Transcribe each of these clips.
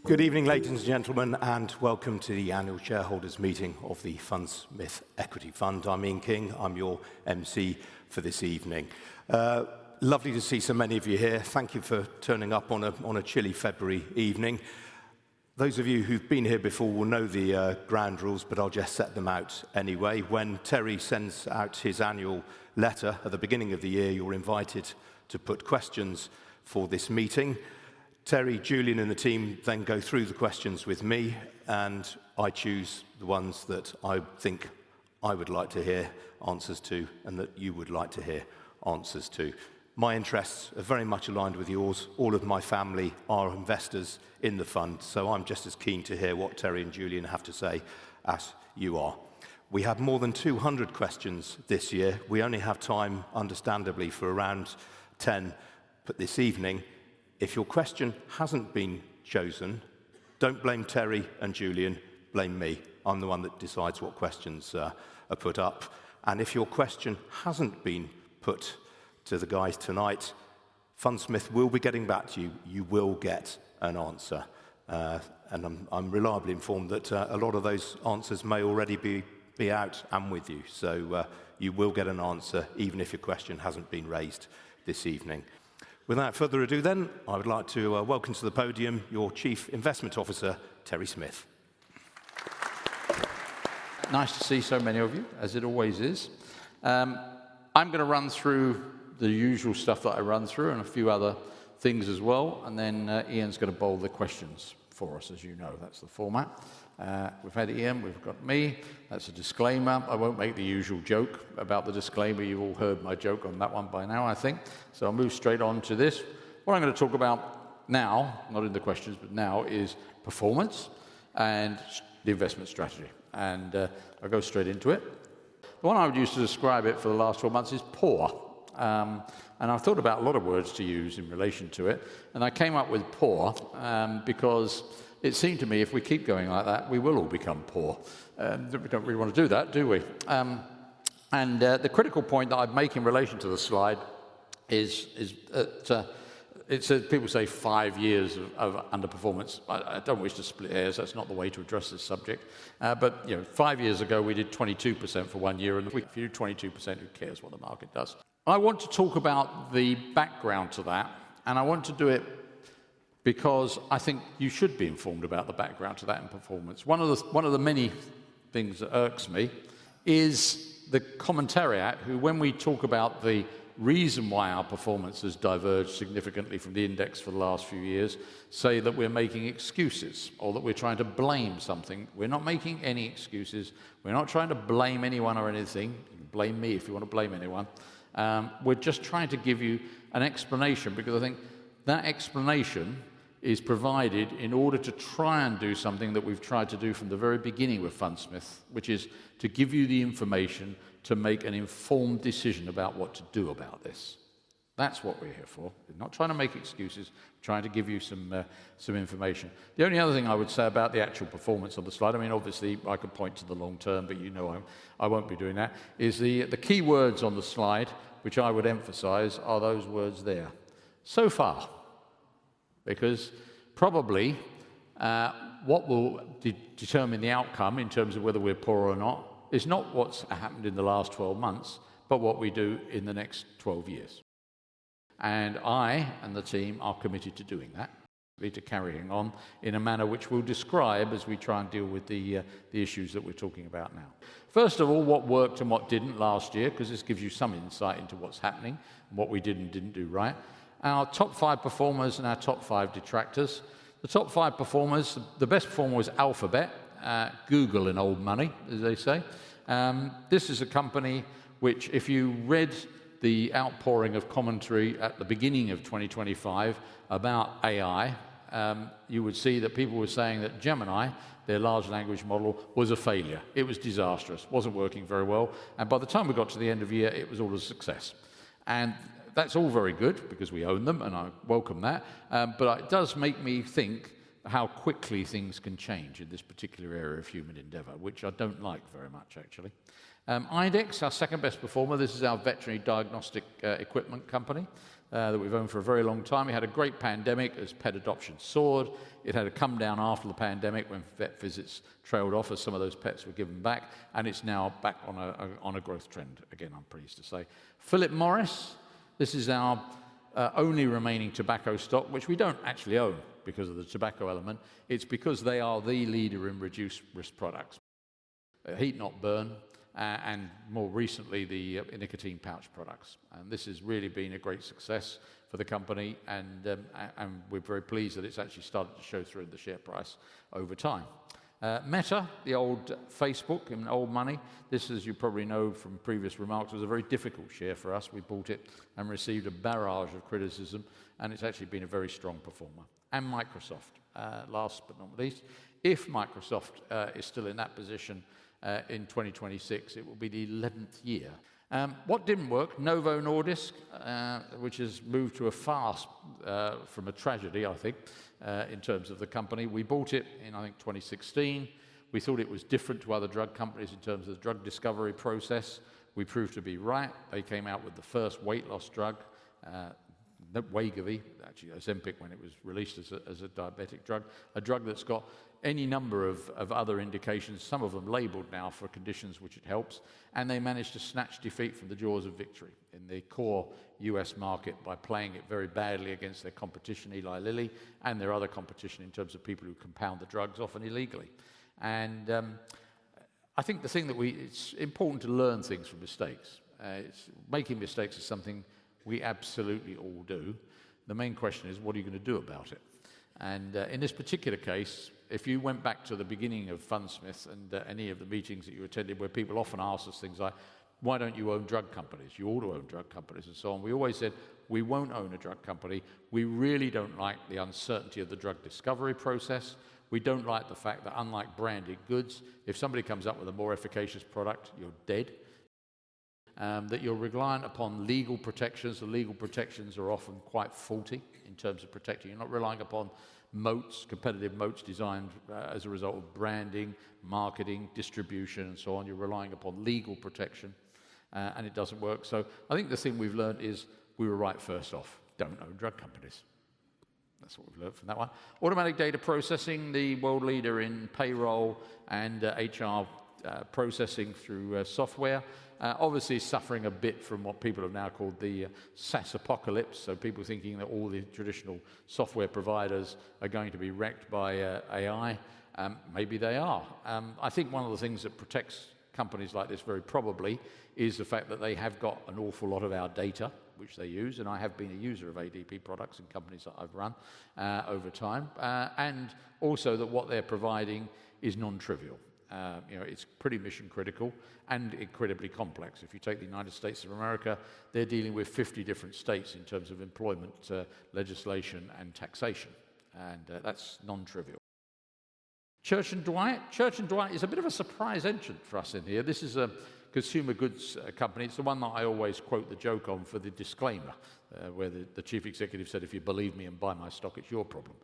Good evening, ladies and gentlemen, and welcome to the annual shareholders meeting of the Fundsmith Equity Fund. I'm Ian King. I'm your MC for this evening. Lovely to see so many of you here. Thank you for turning up on a chilly February evening. Those of you who've been here before will know the ground rules, but I'll just set them out anyway. When Terry sends out his annual letter at the beginning of the year, you're invited to put questions for this meeting. Terry, Julian and the team then go through the questions with me, and I choose the ones that I think I would like to hear answers to and that you would like to hear answers to. My interests are very much aligned with yours. All of my family are investors in the fund, so I'm just as keen to hear what Terry and Julian have to say as you are. We have more than 200 questions this year. We only have time, understandably, for around 10 but this evening. If your question hasn't been chosen, don't blame Terry and Julian, blame me. I'm the one that decides what questions are put up. And if your question hasn't been put to the guys tonight, Fundsmith will be getting back to you. You will get an answer. And I'm reliably informed that a lot of those answers may already be out and with you. So you will get an answer even if your question hasn't been raised this evening. Without further ado then, I would like to welcome to the podium your Chief Investment Officer, Terry Smith. Nice to see so many of you, as it always is. I'm going to run through the usual stuff that I run through and a few other things as well, and then Ian's going to bowl the questions for us, as you know. That's the format. We've had Ian, we've got me. That's a disclaimer. I won't make the usual joke about the disclaimer. You've all heard my joke on that one by now, I think. So I'll move straight on to this. What I'm going to talk about now, not in the questions, but now, is performance and the investment strategy. And I'll go straight into it. The one I would use to describe it for the last 12 months is poor. And I've thought about a lot of words to use in relation to it. And I came up with poor because it seemed to me if we keep going like that, we will all become poor. We don't really want to do that, do we? And the critical point that I make in relation to the slide is that it says, people say 5 years of underperformance. I don't wish to split hairs. That's not the way to address this subject. But 5 years ago, we did 22% for 1 year. And if you do 22%, who cares what the market does? I want to talk about the background to that. And I want to do it because I think you should be informed about the background to that in performance. One of the many things that irks me is the commentariat who, when we talk about the reason why our performance has diverged significantly from the index for the last few years, say that we're making excuses or that we're trying to blame something. We're not making any excuses. We're not trying to blame anyone or anything. You can blame me if you want to blame anyone. We're just trying to give you an explanation, because I think that explanation is provided in order to try and do something that we've tried to do from the very beginning with Fundsmith, which is to give you the information to make an informed decision about what to do about this. That's what we're here for. We're not trying to make excuses, we're trying to give you some information. The only other thing I would say about the actual performance on the slide, I mean, obviously I could point to the long term, but you know I won't be doing that, is the key words on the slide, which I would emphasize, are those words there. So far. Because probably what will determine the outcome in terms of whether we're poor or not is not what's happened in the last 12 months, but what we do in the next 12 years. And I and the team are committed to doing that, to carrying on in a manner which we'll describe as we try and deal with the issues that we're talking about now. First of all, what worked and what didn't last year, because this gives you some insight into what's happening and what we did and didn't do right. Our top 5 performers and our top 5 detractors. The top 5 performers, the best performer was Alphabet, Google in old money, as they say. This is a company which, if you read the outpouring of commentary at the beginning of 2025 about AI, you would see that people were saying that Gemini, their large language model, was a failure. It was disastrous, wasn't working very well, and by the time we got to the end of the year, it was all a success. And that's all very good, because we own them, and I welcome that, but it does make me think how quickly things can change in this particular area of human endeavour, which I don't like very much, actually. IDEX, our second best performer, this is our veterinary diagnostic equipment company that we've owned for a very long time. We had a great pandemic as pet adoption soared. It had a come down after the pandemic when vet visits trailed off as some of those pets were given back, and it's now back on a growth trend again, I'm pleased to say. Philip Morris, this is our only remaining tobacco stock, which we don't actually own because of the tobacco element. It's because they are the leader in reduced risk products. Heat not burn, and more recently the nicotine pouch products. And this has really been a great success for the company, and we're very pleased that it's actually started to show through in the share price over time. Meta, the old Facebook in old money, this, as you probably know from previous remarks, was a very difficult share for us. We bought it and received a barrage of criticism, and it's actually been a very strong performer. And Microsoft, last but not least. If Microsoft is still in that position in 2026, it will be the 11th year. What didn't work? Novo Nordisk, which has moved to a farce from a tragedy, I think, in terms of the company. We bought it in, I think, 2016. We thought it was different to other drug companies in terms of the drug discovery process. We proved to be right. They came out with the first weight loss drug, Wegovy, actually Ozempic when it was released as a diabetic drug, a drug that's got any number of other indications, some of them labelled now for conditions which it helps, and they managed to snatch defeat from the jaws of victory in the core US market by playing it very badly against their competition, Eli Lilly, and their other competition in terms of people who compound the drugs, often illegally. And I think the thing that it's important to learn things from mistakes. Making mistakes is something we absolutely all do. The main question is, what are you going to do about it? And in this particular case, if you went back to the beginning of Fundsmith and any of the meetings that you attended where people often ask us things like, why don't you own drug companies? You ought to own drug companies and so on. We always said, we won't own a drug company. We really don't like the uncertainty of the drug discovery process. We don't like the fact that, unlike branded goods, if somebody comes up with a more efficacious product, you're dead. That you're reliant upon legal protections. The legal protections are often quite faulty in terms of protecting. You're not relying upon moats, competitive moats designed as a result of branding, marketing, distribution, and so on. You're relying upon legal protection, and it doesn't work. So I think the thing we've learned is we were right first off. Don't own drug companies. That's what we've learned from that one. Automatic data processing, the world leader in payroll and HR processing through software. Obviously suffering a bit from what people have now called the SaaS apocalypse, so people thinking that all the traditional software providers are going to be wrecked by AI. Maybe they are. I think one of the things that protects companies like this very probably is the fact that they have got an awful lot of our data, which they use, and I have been a user of ADP products in companies that I've run over time, and also that what they're providing is non-trivial. It's pretty mission critical and incredibly complex. If you take the United States of America, they're dealing with 50 different states in terms of employment legislation and taxation, and that's non-trivial. Church & Dwight. Church & Dwight is a bit of a surprise entrant for us in here. This is a consumer goods company. It's the one that I always quote the joke on for the disclaimer, where the chief executive said, if you believe me and buy my stock, it's your problem.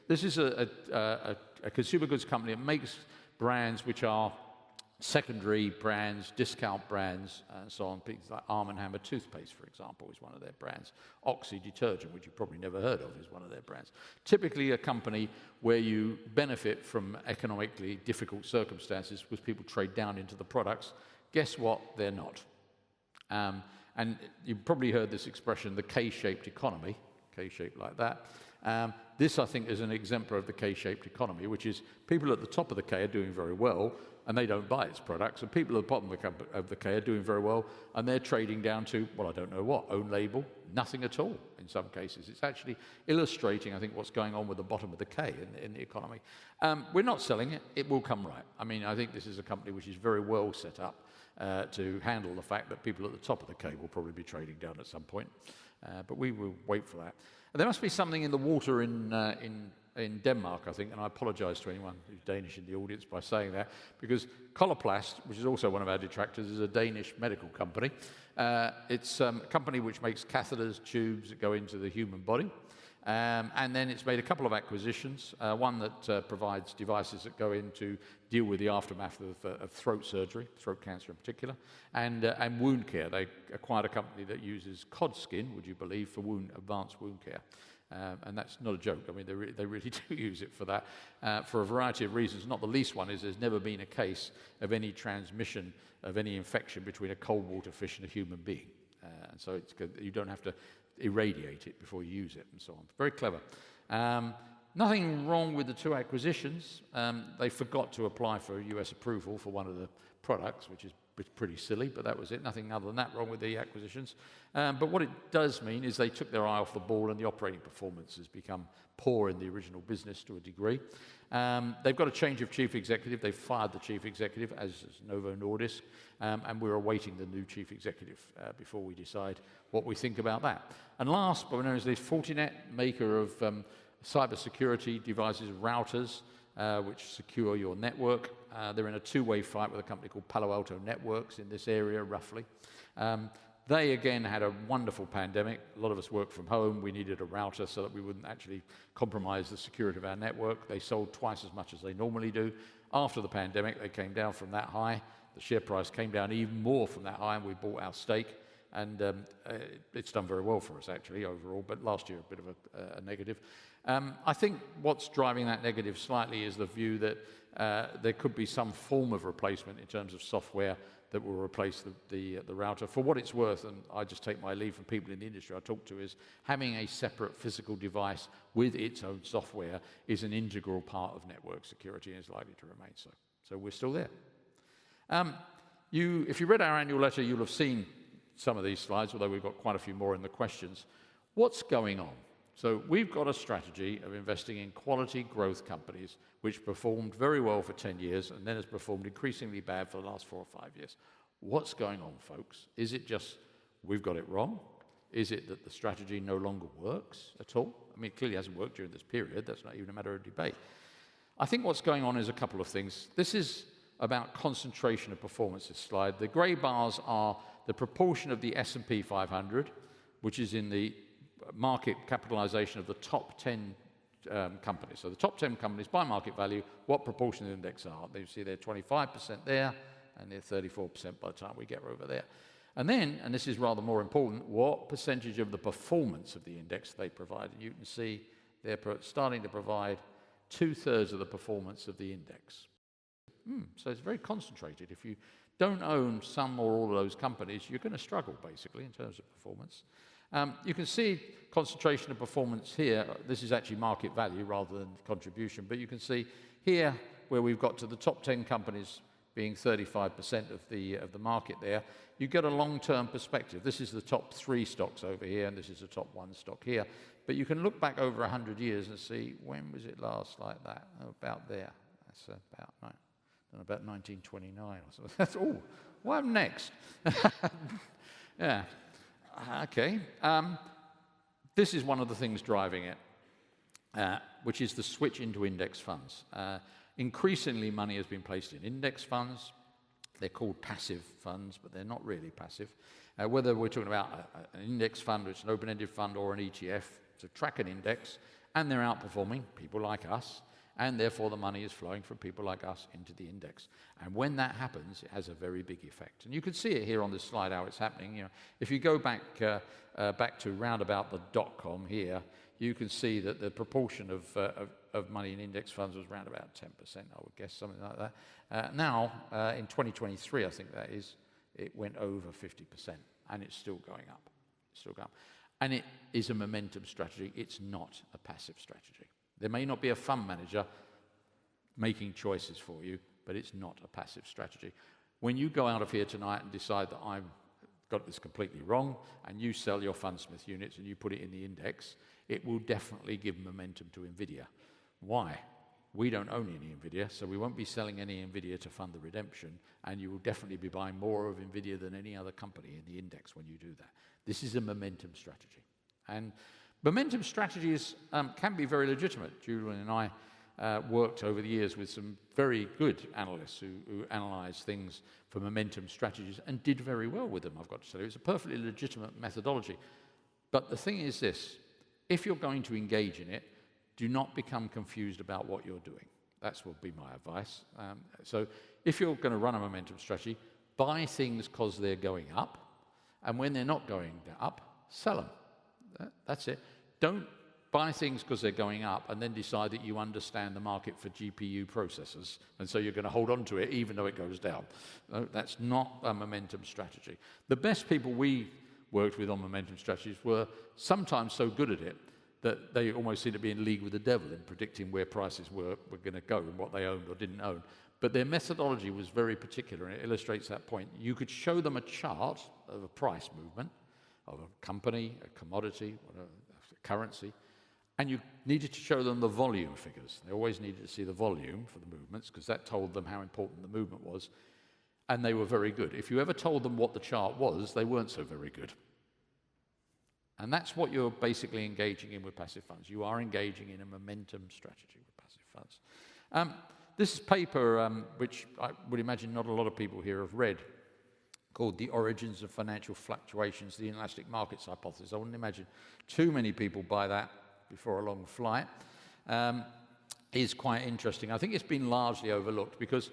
This is a consumer goods company that makes brands which are secondary brands, discount brands, and so on. Things like Arm & Hammer toothpaste, for example, is one of their brands. Oxy detergent, which you've probably never heard of, is one of their brands. Typically a company where you benefit from economically difficult circumstances because people trade down into the products. Guess what? They're not. And you've probably heard this expression, the K-shaped economy, K-shaped like that. This, I think, is an exemplar of the K-shaped economy, which is people at the top of the K are doing very well, and they don't buy its products, and people at the bottom of the K are doing very well, and they're trading down to, well, I don't know what, own label, nothing at all in some cases. It's actually illustrating, I think, what's going on with the bottom of the K in the economy. We're not selling it. It will come right. I mean, I think this is a company which is very well set up to handle the fact that people at the top of the K will probably be trading down at some point, but we will wait for that. And there must be something in the water in Denmark, I think, and I apologise to anyone who's Danish in the audience by saying that, because Coloplast, which is also one of our detractors, is a Danish medical company. It's a company which makes catheters, tubes that go into the human body. And then it's made a couple of acquisitions, one that provides devices that go in to deal with the aftermath of throat surgery, throat cancer in particular, and wound care. They acquired a company that uses cod skin, would you believe, for advanced wound care. And that's not a joke. I mean, they really do use it for that, for a variety of reasons. Not the least one is there's never been a case of any transmission of any infection between a cold water fish and a human being. And so you don't have to irradiate it before you use it and so on. Very clever. Nothing wrong with the two acquisitions. They forgot to apply for US approval for one of the products, which is pretty silly, but that was it. Nothing other than that wrong with the acquisitions. But what it does mean is they took their eye off the ball and the operating performance has become poor in the original business to a degree. They've got a change of chief executive. They've fired the chief executive, as Novo Nordisk, and we're awaiting the new chief executive before we decide what we think about that. And last but not least, there's Fortinet, maker of cybersecurity devices, routers, which secure your network. They're in a two-way fight with a company called Palo Alto Networks in this area, roughly. They, again, had a wonderful pandemic. A lot of us worked from home. We needed a router so that we wouldn't actually compromise the security of our network. They sold twice as much as they normally do. After the pandemic, they came down from that high. The share price came down even more from that high, and we bought our stake. And it's done very well for us, actually, overall, but last year a bit of a negative. I think what's driving that negative slightly is the view that there could be some form of replacement in terms of software that will replace the router. For what it's worth, and I just take my leave from people in the industry I talk to, is having a separate physical device with its own software is an integral part of network security and is likely to remain so. So we're still there. If you read our annual letter, you'll have seen some of these slides, although we've got quite a few more in the questions. What's going on? So we've got a strategy of investing in quality growth companies which performed very well for 10 years and then has performed increasingly bad for the last 4 or 5 years. What's going on, folks? Is it just we've got it wrong? Is it that the strategy no longer works at all? I mean, it clearly hasn't worked during this period. That's not even a matter of debate. I think what's going on is a couple of things. This is about concentration of performance, this slide. The grey bars are the proportion of the S&P 500, which is in the market capitalization of the top 10 companies. So the top 10 companies by market value, what proportion of the index are. You see they're 25% there, and they're 34% by the time we get over there. And then, and this is rather more important, what percentage of the performance of the index they provide. And you can see they're starting to provide 2/3 of the performance of the index. So it's very concentrated. If you don't own some or all of those companies, you're going to struggle, basically, in terms of performance. You can see concentration of performance here. This is actually market value rather than contribution, but you can see here where we've got to the top 10 companies being 35% of the market there. You get a long-term perspective. This is the top 3 stocks over here, and this is the top 1 stock here. But you can look back over 100 years and see, when was it last like that? About there. That's about 1929 or something. That's all. What next? Yeah. Okay. This is one of the things driving it, which is the switch into index funds. Increasingly, money has been placed in index funds. They're called passive funds, but they're not really passive. Whether we're talking about an index fund, which is an open-ended fund, or an ETF to track an index, and they're outperforming people like us, and therefore the money is flowing from people like us into the index. And when that happens, it has a very big effect. And you can see it here on this slide how it's happening. You know, if you go back to round about the .com here, you can see that the proportion of money in index funds was around about 10%, I would guess, something like that. Now, in 2023, I think that is, it went over 50%, and it's still going up. It's still going up. And it is a momentum strategy. It's not a passive strategy. There may not be a fund manager making choices for you, but it's not a passive strategy. When you go out of here tonight and decide that I've got this completely wrong, and you sell your Fundsmith units and you put it in the index, it will definitely give momentum to NVIDIA. Why? We don't own any NVIDIA, so we won't be selling any NVIDIA to fund the redemption, and you will definitely be buying more of NVIDIA than any other company in the index when you do that. This is a momentum strategy. And momentum strategies can be very legitimate. Julian and I worked over the years with some very good analysts who analysed things for momentum strategies and did very well with them, I've got to tell you. It's a perfectly legitimate methodology. But the thing is this, if you're going to engage in it, do not become confused about what you're doing. That would be my advice. So if you're going to run a momentum strategy, buy things because they're going up, and when they're not going up, sell them. That's it. Don't buy things because they're going up and then decide that you understand the market for GPU processors, and so you're going to hold on to it even though it goes down. No, that's not a momentum strategy. The best people we worked with on momentum strategies were sometimes so good at it that they almost seemed to be in league with the devil in predicting where prices were going to go and what they owned or didn't own. But their methodology was very particular, and it illustrates that point. You could show them a chart of a price movement of a company, a commodity, whatever, a currency, and you needed to show them the volume figures. They always needed to see the volume for the movements because that told them how important the movement was, and they were very good. If you ever told them what the chart was, they weren't so very good. And that's what you're basically engaging in with passive funds. You are engaging in a momentum strategy with passive funds. This paper, which I would imagine not a lot of people here have read, called The Origins of Financial Fluctuations, the Inelastic Markets Hypothesis. I wouldn't imagine too many people buy that before a long flight. Is quite interesting. I think it's been largely overlooked because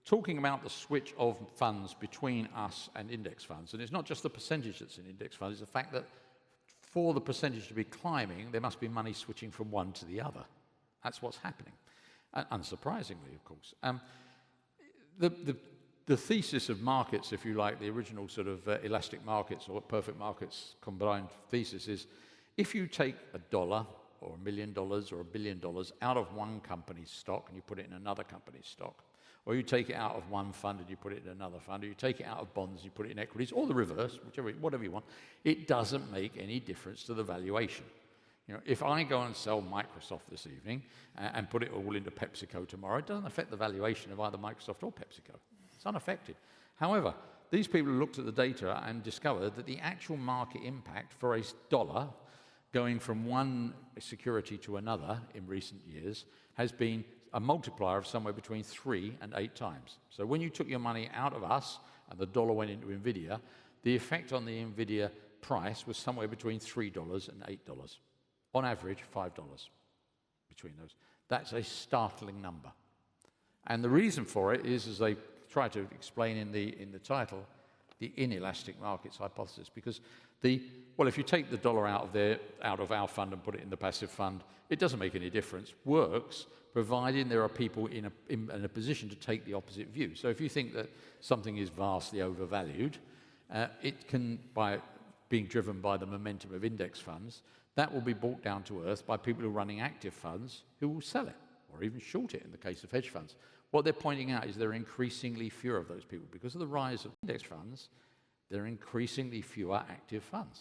talking about the switch of funds between us and index funds, and it's not just the percentage that's in index funds, it's the fact that for the percentage to be climbing, there must be money switching from one to the other. That's what's happening, unsurprisingly, of course. The thesis of markets, if you like, the original sort of elastic markets or perfect markets combined thesis is if you take $1 or $1 million or $1 billion out of one company's stock and you put it in another company's stock, or you take it out of one fund and you put it in another fund, or you take it out of bonds and you put it in equities, or the reverse, whatever you want, it doesn't make any difference to the valuation. You know, if I go and sell Microsoft this evening and put it all into PepsiCo tomorrow, it doesn't affect the valuation of either Microsoft or PepsiCo. It's unaffected. However, these people looked at the data and discovered that the actual market impact for a dollar going from one security to another in recent years has been a multiplier of somewhere between 3 and 8 times. So when you took your money out of us and the dollar went into NVIDIA, the effect on the NVIDIA price was somewhere between $3 and $8. On average, $5 between those. That's a startling number. And the reason for it is, as they try to explain in the title, the inelastic markets hypothesis. Because if you take the dollar out of our fund and put it in the passive fund, it doesn't make any difference. Works, providing there are people in a position to take the opposite view. So if you think that something is vastly overvalued, it can, by being driven by the momentum of index funds, that will be brought down to earth by people who are running active funds who will sell it or even short it in the case of hedge funds. What they're pointing out is there are increasingly fewer of those people. Because of the rise of index funds, there are increasingly fewer active funds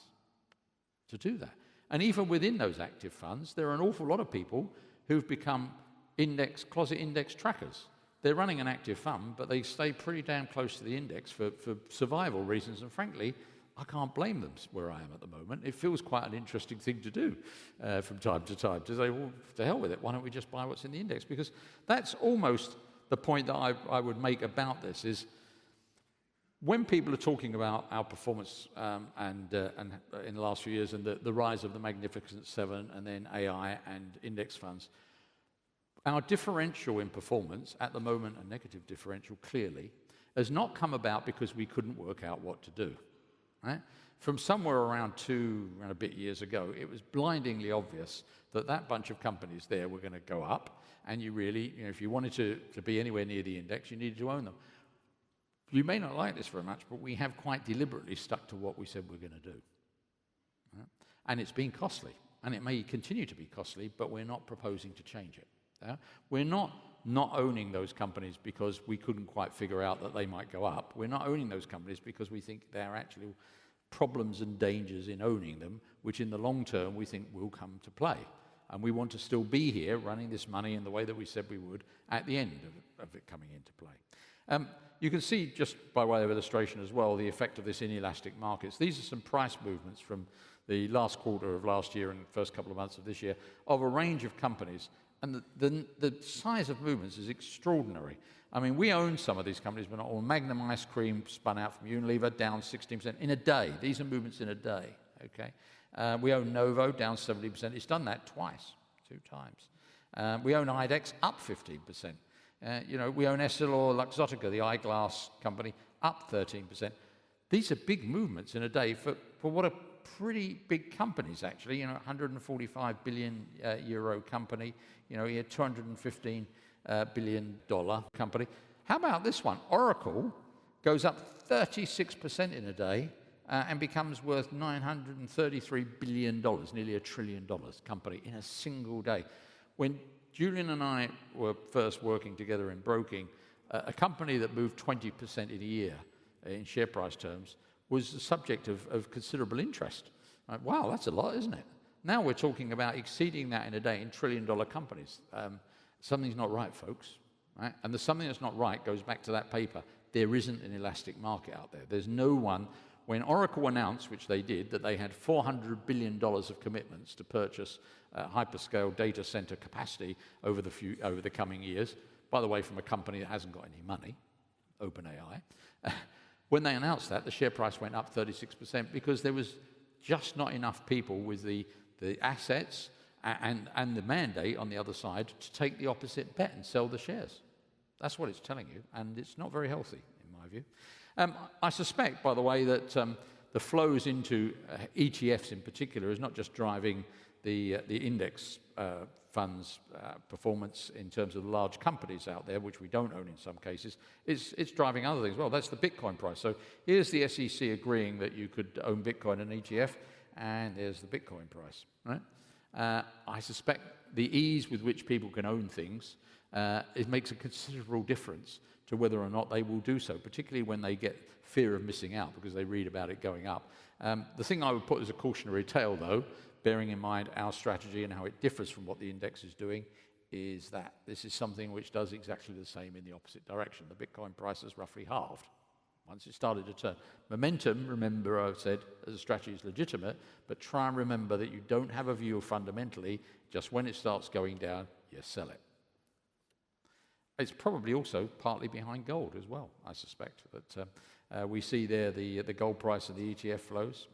to do that. And even within those active funds, there are an awful lot of people who've become closet index trackers. They're running an active fund, but they stay pretty damn close to the index for survival reasons. And frankly, I can't blame them where I am at the moment. It feels quite an interesting thing to do from time to say, well, to hell with it, why don't we just buy what's in the index? Because that's almost the point that I would make about this is when people are talking about our performance and in the last few years and the rise of the Magnificent Seven and then AI and index funds, our differential in performance, at the moment a negative differential clearly, has not come about because we couldn't work out what to do. Right? From somewhere around a bit years ago, it was blindingly obvious that that bunch of companies there were going to go up, and you really, if you wanted to be anywhere near the index, you needed to own them. You may not like this very much, but we have quite deliberately stuck to what we said we're going to do. Right? And it's been costly, and it may continue to be costly, but we're not proposing to change it. Yeah? We're not owning those companies because we couldn't quite figure out that they might go up. We're not owning those companies because we think there are actually problems and dangers in owning them, which in the long term we think will come to play. And we want to still be here running this money in the way that we said we would at the end of it coming into play. You can see, just by way of illustration as well, the effect of this inelastic markets. These are some price movements from the last quarter of last year and the first couple of months of this year of a range of companies. And the size of movements is extraordinary. I mean, we own some of these companies, but not all. Magnum Ice Cream spun out from Unilever, down 16% in a day. These are movements in a day, okay? We own Novo, down 70%. It's done that two times. We own IDEX, up 15%. We own EssilorLuxottica, the eyeglass company, up 13%. These are big movements in a day for what are pretty big companies, actually. 145 billion euro company. Here, $215 billion company. How about this one? Oracle goes up 36% in a day and becomes worth $933 billion, nearly $1 trillion company in a single day. When Julian and I were first working together in broking, a company that moved 20% in a year in share price terms was the subject of considerable interest. Wow, that's a lot, isn't it? Now we're talking about exceeding that in a day in trillion-dollar companies. Something's not right, folks. Right? And the something that's not right goes back to that paper. There isn't an elastic market out there. There's no one. When Oracle announced, which they did, that they had $400 billion of commitments to purchase hyperscale data center capacity over the coming years, by the way, from a company that hasn't got any money, OpenAI, when they announced that, the share price went up 36% because there was just not enough people with the assets and the mandate on the other side to take the opposite bet and sell the shares. That's what it's telling you, and it's not very healthy, in my view. I suspect, by the way, that the flows into ETFs in particular is not just driving the index funds performance in terms of the large companies out there, which we don't own in some cases. It's driving other things. Well, that's the Bitcoin price. So here's the SEC agreeing that you could own Bitcoin and ETF, and there's the Bitcoin price. Right? I suspect the ease with which people can own things it makes a considerable difference to whether or not they will do so, particularly when they get fear of missing out because they read about it going up. The thing I would put as a cautionary tale, though, bearing in mind our strategy and how it differs from what the index is doing, is that this is something which does exactly the same in the opposite direction. The Bitcoin price has roughly halved once it started to turn. Momentum, remember I've said, as a strategy is legitimate, but try and remember that you don't have a view of fundamentally, just when it starts going down, you sell it. It's probably also partly behind gold as well, I suspect, that we see there the gold price and the ETF flows.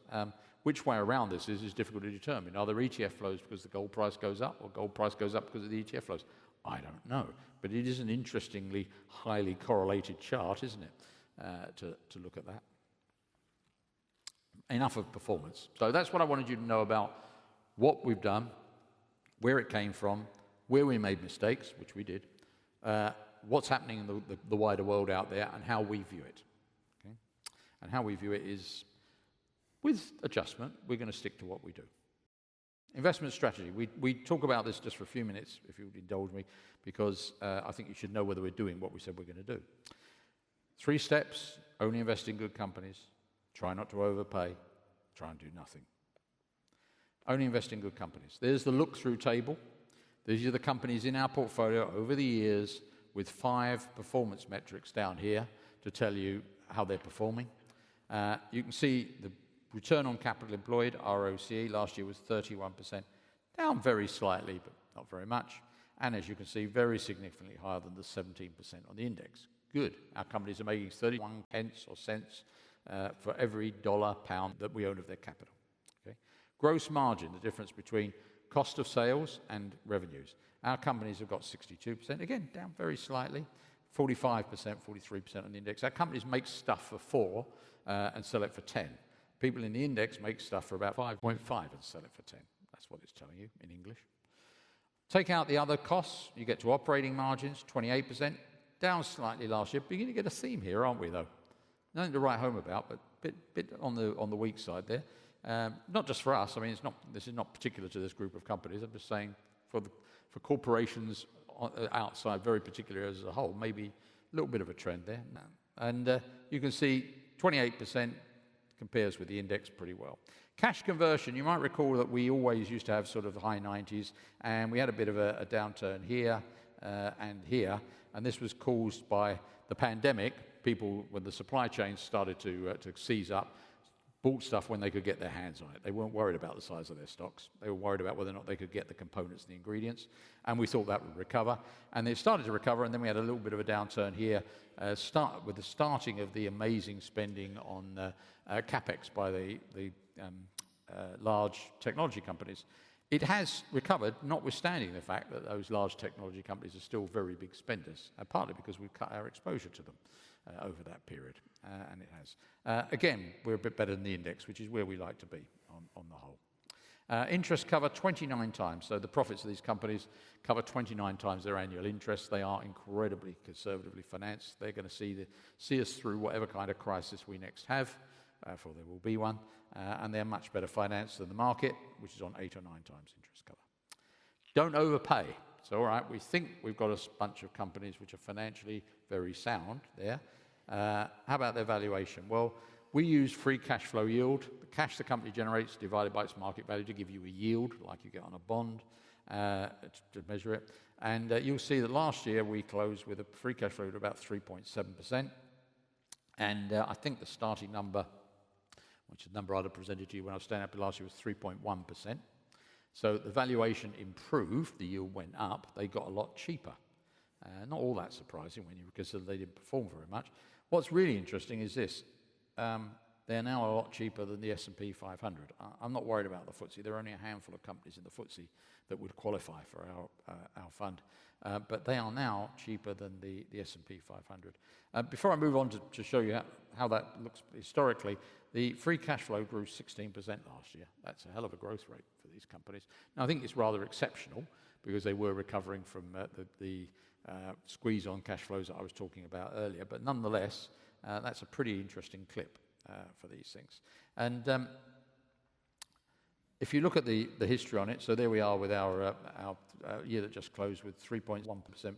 Which way around this is difficult to determine. Are there ETF flows because the gold price goes up, or gold price goes up because of the ETF flows? I don't know, but it is an interestingly highly correlated chart, isn't it, to look at that. Enough of performance. So that's what I wanted you to know about what we've done, where it came from, where we made mistakes, which we did, what's happening in the wider world out there, and how we view it. Okay? And how we view it is, with adjustment, we're going to stick to what we do. Investment strategy. We talk about this just for a few minutes, if you would indulge me, because I think you should know whether we're doing what we said we're going to do. 3 steps: only invest in good companies, try not to overpay, try and do nothing. Only invest in good companies. There's the look-through table. These are the companies in our portfolio over the years with 5 performance metrics down here to tell you how they're performing. You can see the return on capital employed, ROCE, last year was 31%, down very slightly, but not very much. And as you can see, very significantly higher than the 17% on the index. Good. Our companies are making 31 pence or cents for every dollar, pound that we own of their capital. Okay? Gross margin, the difference between cost of sales and revenues. Our companies have got 62%, again, down very slightly, 45%, 43% on the index. Our companies make stuff for 4 and sell it for 10. People in the index make stuff for about 5.5 and sell it for 10. That's what it's telling you in English. Take out the other costs, you get to operating margins, 28%, down slightly last year. Beginning to get a theme here, aren't we, though? Nothing to write home about, but bit on the weak side there. Not just for us. I mean, this is not particular to this group of companies. I'm just saying for corporations outside, very particular as a whole, maybe a little bit of a trend there. And you can see 28% compares with the index pretty well. Cash conversion, you might recall that we always used to have sort of the high 90s, and we had a bit of a downturn here and here, and this was caused by the pandemic. People, when the supply chains started to seize up, bought stuff when they could get their hands on it. They weren't worried about the size of their stocks. They were worried about whether or not they could get the components and the ingredients, and we thought that would recover. And it started to recover, and then we had a little bit of a downturn here, with the starting of the amazing spending on CapEx by the large technology companies. It has recovered, notwithstanding the fact that those large technology companies are still very big spenders, partly because we've cut our exposure to them over that period, and it has. Again, we're a bit better than the index, which is where we like to be on the whole. Interest cover 29 times, so the profits of these companies cover 29 times their annual interest. They are incredibly conservatively financed. They're going to see us through whatever kind of crisis we next have, for there will be one, and they're much better financed than the market, which is on 8 or 9 times interest cover. Don't overpay. So, all right, we think we've got a bunch of companies which are financially very sound there. How about their valuation? Well, we use free cash flow yield, the cash the company generates divided by its market value to give you a yield, like you get on a bond, to measure it. And you'll see that last year we closed with a free cash flow of about 3.7%. And I think the starting number, which is the number I'd have presented to you when I was standing up last year, was 3.1%. So the valuation improved, the yield went up, they got a lot cheaper. Not all that surprising when you consider they didn't perform very much. What's really interesting is this. They're now a lot cheaper than the S&P 500. I'm not worried about the FTSE. There are only a handful of companies in the FTSE that would qualify for our fund. But they are now cheaper than the S&P 500. Before I move on to show you how that looks historically, the free cash flow grew 16% last year. That's a hell of a growth rate for these companies. Now, I think it's rather exceptional because they were recovering from the squeeze on cash flows that I was talking about earlier. But nonetheless, that's a pretty interesting clip for these things. And if you look at the history on it, so there we are with our year that just closed with 3.1%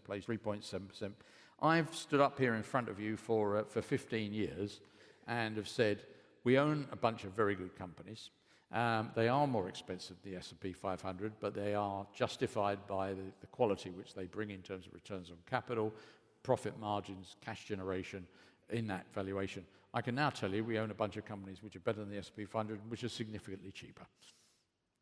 place, 3.7%. I've stood up here in front of you for 15 years and have said we own a bunch of very good companies. They are more expensive than the S&P 500, but they are justified by the quality which they bring in terms of returns on capital, profit margins, cash generation in that valuation. I can now tell you we own a bunch of companies which are better than the S&P 500, which are significantly cheaper.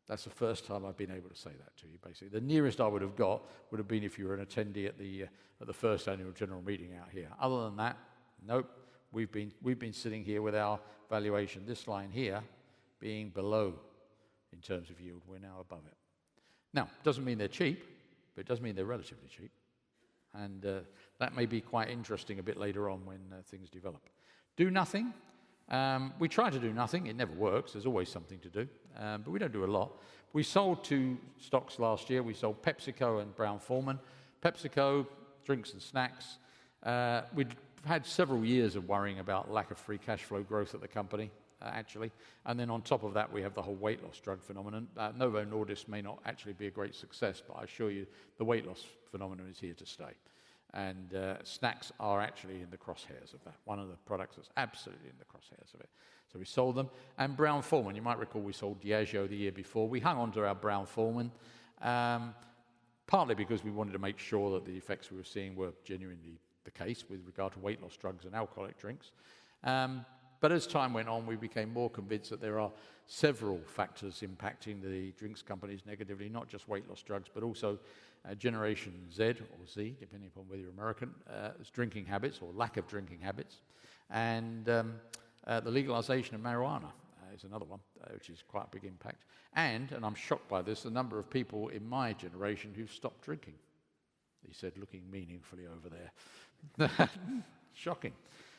That's the first time I've been able to say that to you, basically. The nearest I would have got would have been if you were an attendee at the first annual general meeting out here. Other than that, nope. We've been sitting here with our valuation, this line here, being below in terms of yield. We're now above it. Now, it doesn't mean they're cheap, but it does mean they're relatively cheap. And that may be quite interesting a bit later on when things develop. Do nothing. We try to do nothing. It never works. There's always something to do. But we don't do a lot. We sold 2 stocks last year. We sold PepsiCo and Brown-Forman. PepsiCo, drinks and snacks. We'd had several years of worrying about lack of free cash flow growth at the company, actually. And then on top of that, we have the whole weight loss drug phenomenon. Novo Nordisk may not actually be a great success, but I assure you the weight loss phenomenon is here to stay. And snacks are actually in the crosshairs of that. One of the products that's absolutely in the crosshairs of it. So we sold them. And Brown-Forman, you might recall we sold Diageo the year before. We hung on to our Brown-Forman, partly because we wanted to make sure that the effects we were seeing were genuinely the case with regard to weight loss drugs and alcoholic drinks. But as time went on, we became more convinced that there are several factors impacting the drinks companies negatively, not just weight loss drugs, but also Generation Z or Z, depending upon whether you're American, drinking habits or lack of drinking habits. And the legalization of marijuana is another one, which is quite a big impact. And I'm shocked by this, the number of people in my generation who've stopped drinking. He said, looking meaningfully over there. Shocking.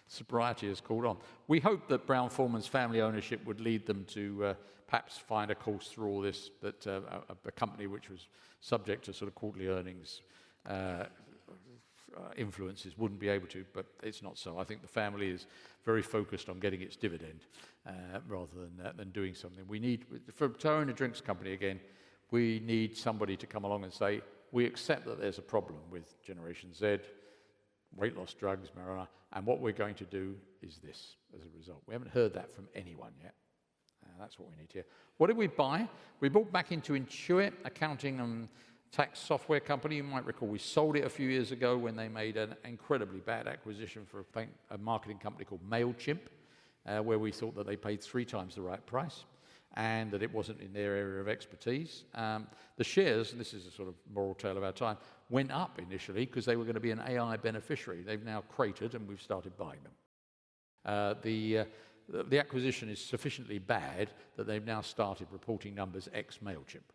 Sobriety has called on. We hope that Brown-Forman's family ownership would lead them to perhaps find a course through all this, that a company which was subject to sort of quarterly earnings influences wouldn't be able to, but it's not so. I think the family is very focused on getting its dividend rather than doing something. We need, to own a drinks company again, we need somebody to come along and say, we accept that there's a problem with Generation Z, weight loss drugs, marijuana, and what we're going to do is this as a result. We haven't heard that from anyone yet. That's what we need here. What did we buy? We bought back into Intuit, accounting and tax software company. You might recall we sold it a few years ago when they made an incredibly bad acquisition for a marketing company called MailChimp, where we thought that they paid 3 times the right price and that it wasn't in their area of expertise. The shares, and this is a sort of moral tale of our time, went up initially because they were going to be an AI beneficiary. They've now cratered and we've started buying them. the acquisition is sufficiently bad that they've now started reporting numbers ex-MailChimp.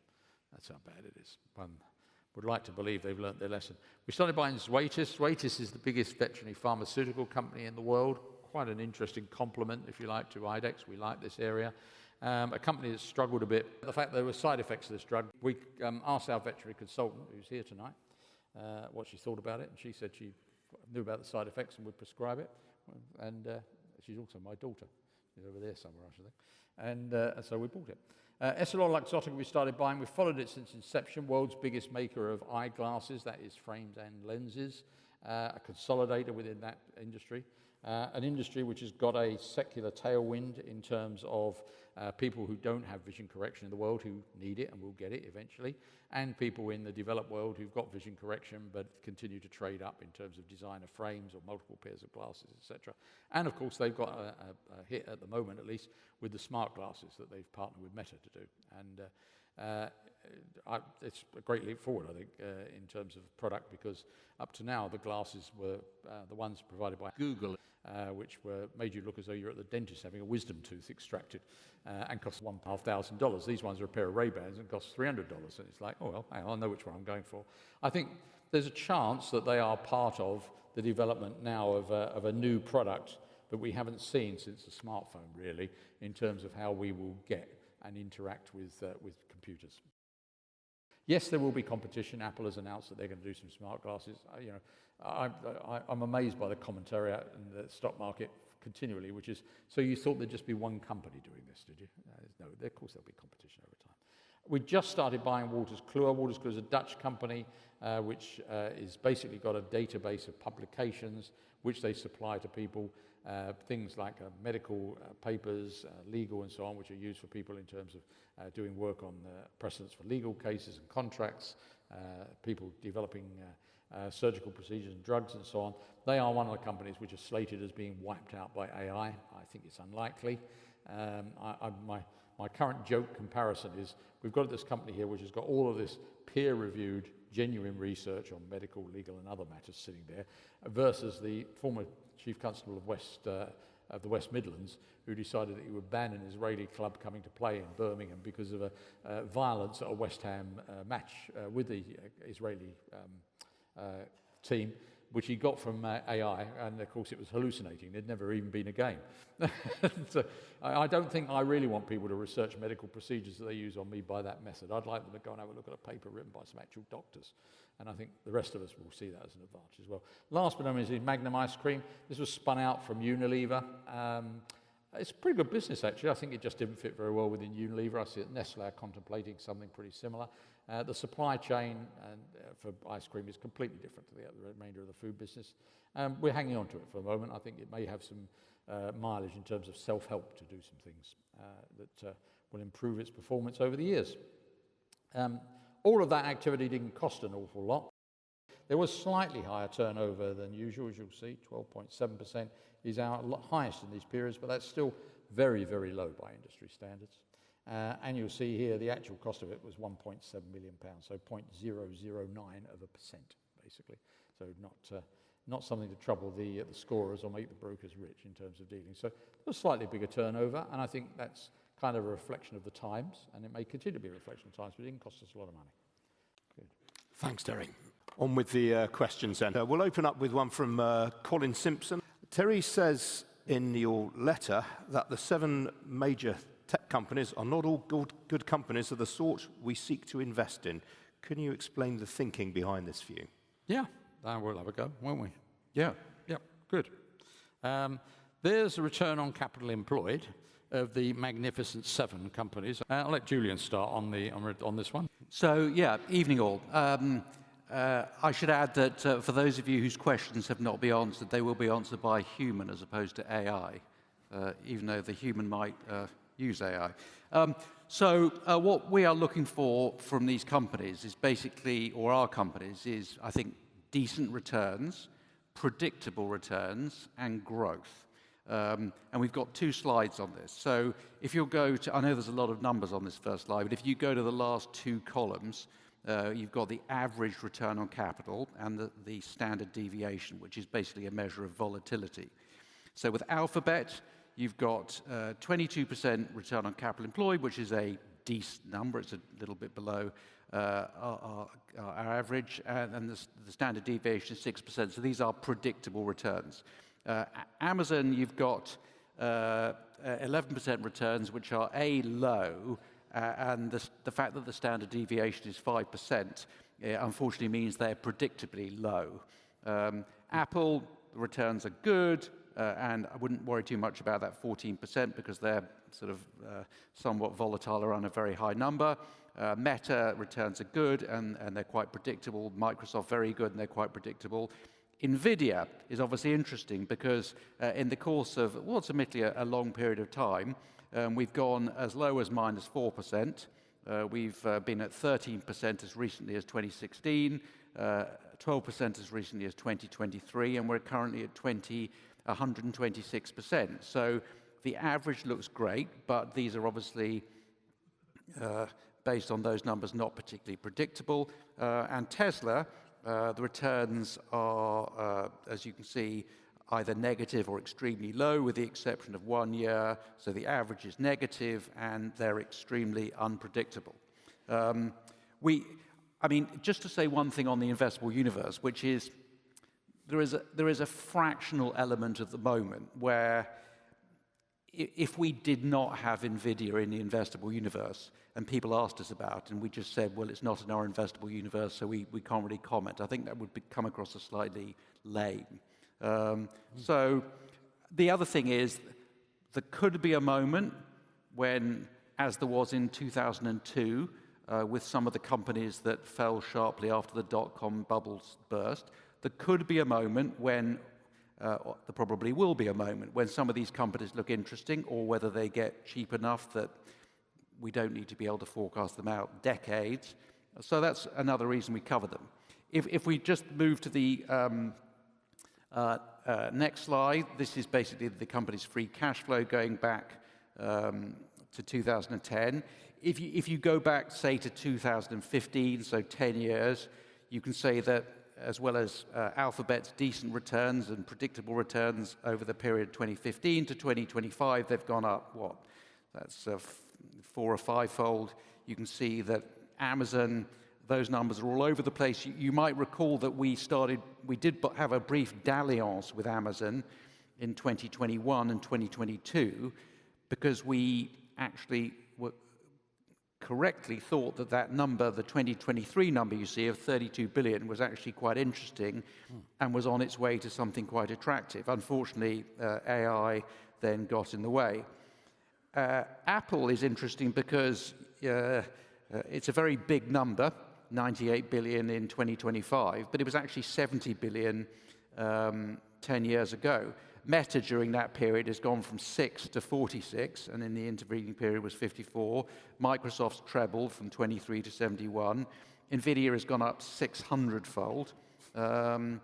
That's how bad it is. One would like to believe they've learnt their lesson. We started buying Zoetis. Zoetis is the biggest veterinary pharmaceutical company in the world. Quite an interesting complement, if you like, to IDEX. We like this area. A company that struggled a bit. The fact there were side effects of this drug. We asked our veterinary consultant, who's here tonight, what she thought about it, and she said she knew about the side effects and would prescribe it. And she's also my daughter. She's over there somewhere, I should think. And so we bought it. EssilorLuxottica we started buying. We've followed it since inception. World's biggest maker of eyeglasses, that is frames and lenses. A consolidator within that industry. An industry which has got a secular tailwind in terms of people who don't have vision correction in the world who need it and will get it eventually, and people in the developed world who've got vision correction but continue to trade up in terms of designer frames or multiple pairs of glasses, etc. And of course they've got a hit at the moment, at least, with the smart glasses that they've partnered with Meta to do. And it's a great leap forward, I think, in terms of product, because up to now the glasses were the ones provided by Google, which made you look as though you're at the dentist having a wisdom tooth extracted and cost $1,500. These ones are a pair of Ray-Bans and cost $300. And it's like, oh, well, hang on, I know which one I'm going for. I think there's a chance that they are part of the development now of a new product that we haven't seen since the smartphone, really, in terms of how we will get and interact with computers. Yes, there will be competition. Apple has announced that they're going to do some smart glasses. I'm amazed by the commentary out in the stock market continually, which is, so you thought there'd just be one company doing this, did you? No, of course there'll be competition over time. We just started buying Wolters Kluwer. Wolters Kluwer is a Dutch company which is basically got a database of publications which they supply to people, things like medical papers, legal and so on, which are used for people in terms of doing work on precedents for legal cases and contracts, people developing surgical procedures and drugs and so on. They are one of the companies which are slated as being wiped out by AI. I think it's unlikely. My current joke comparison is we've got this company here which has got all of this peer-reviewed, genuine research on medical, legal and other matters sitting there versus the former Chief Constable of the West Midlands who decided that he would ban an Israeli club coming to play in Birmingham because of violence at a West Ham match with the Israeli team, which he got from AI, and of course it was hallucinating. There'd never even been a game. So I don't think I really want people to research medical procedures that they use on me by that method. I'd like them to go and have a look at a paper written by some actual doctors, and I think the rest of us will see that as an advantage as well. Last but not least is Magnum Ice Cream. This was spun out from Unilever. It's a pretty good business, actually. I think it just didn't fit very well within Unilever. I see that Nestle are contemplating something pretty similar. The supply chain for ice cream is completely different to the remainder of the food business. We're hanging on to it for a moment. I think it may have some mileage in terms of self-help to do some things that will improve its performance over the years. All of that activity didn't cost an awful lot. There was slightly higher turnover than usual, as you'll see. 12.7% is our highest in these periods, but that's still very, very low by industry standards. And you'll see here the actual cost of it was £1.7 million, so 0.009%, basically. So not something to trouble the scorers or make the brokers rich in terms of dealing. So a slightly bigger turnover, and I think that's kind of a reflection of the times, and it may continue to be a reflection of the times, but it didn't cost us a lot of money. Good. Thanks, Terry. On with the questions then. We'll open up with one from Colin Simpson. Terry says in your letter that the 7 major tech companies are not all good companies of the sort we seek to invest in. Can you explain the thinking behind this view? Yeah, we'll have a go, won't we? Yeah, good. There's a return on capital employed of the magnificent 7 companies. I'll let Julian start on this one. So, yeah, evening all. I should add that for those of you whose questions have not been answered, they will be answered by a human as opposed to AI, even though the human might use AI. What we are looking for from these companies is basically, or our companies, is, I think, decent returns, predictable returns, and growth. And we've got 2 slides on this. So if you'll go to, I know there's a lot of numbers on this first slide, but if you go to the last 2 columns, you've got the average return on capital and the standard deviation, which is basically a measure of volatility. So with Alphabet, you've got 22% return on capital employed, which is a decent number. It's a little bit below our average, and the standard deviation is 6%. So these are predictable returns. Amazon, you've got 11% returns, which are low, and the fact that the standard deviation is 5%, unfortunately means they're predictably low. Apple, the returns are good, and I wouldn't worry too much about that 14% because they're sort of somewhat volatile around a very high number. Meta returns are good, and they're quite predictable. Microsoft, very good, and they're quite predictable. NVIDIA is obviously interesting because in the course of what's admittedly a long period of time, we've gone as low as minus 4%. We've been at 13% as recently as 2016, 12% as recently as 2023, and we're currently at 126%. So the average looks great, but these are obviously, based on those numbers, not particularly predictable. And Tesla, the returns are, as you can see, either negative or extremely low, with the exception of 1 year. So the average is negative, and they're extremely unpredictable. I mean, just to say one thing on the investable universe, which is there is a fractional element at the moment where if we did not have NVIDIA in the investable universe, and people asked us about it, and we just said, well, it's not in our investable universe, so we can't really comment, I think that would come across as slightly lame. So the other thing is, there could be a moment when, as there was in 2002, with some of the companies that fell sharply after the dot-com bubbles burst, there could be a moment when, there probably will be a moment, when some of these companies look interesting, or whether they get cheap enough that we don't need to be able to forecast them out decades. So that's another reason we cover them. If we just move to the next slide, this is basically the company's free cash flow going back to 2010. If you go back, say, to 2015, so 10 years, you can say that as well as Alphabet's decent returns and predictable returns over the period 2015 to 2025, they've gone up, what? That's 4 or 5-fold. You can see that Amazon, those numbers are all over the place. You might recall that we did have a brief dalliance with Amazon in 2021 and 2022 because we actually correctly thought that number, the 2023 number you see of 32 billion, was actually quite interesting and was on its way to something quite attractive. Unfortunately, AI then got in the way. Apple is interesting because it's a very big number, 98 billion in 2025, but it was actually 70 billion 10 years ago. Meta during that period has gone from 6 to 46, and in the intervening period was 54. Microsoft's trebled from 23 to 71. NVIDIA has gone up 600-fold, and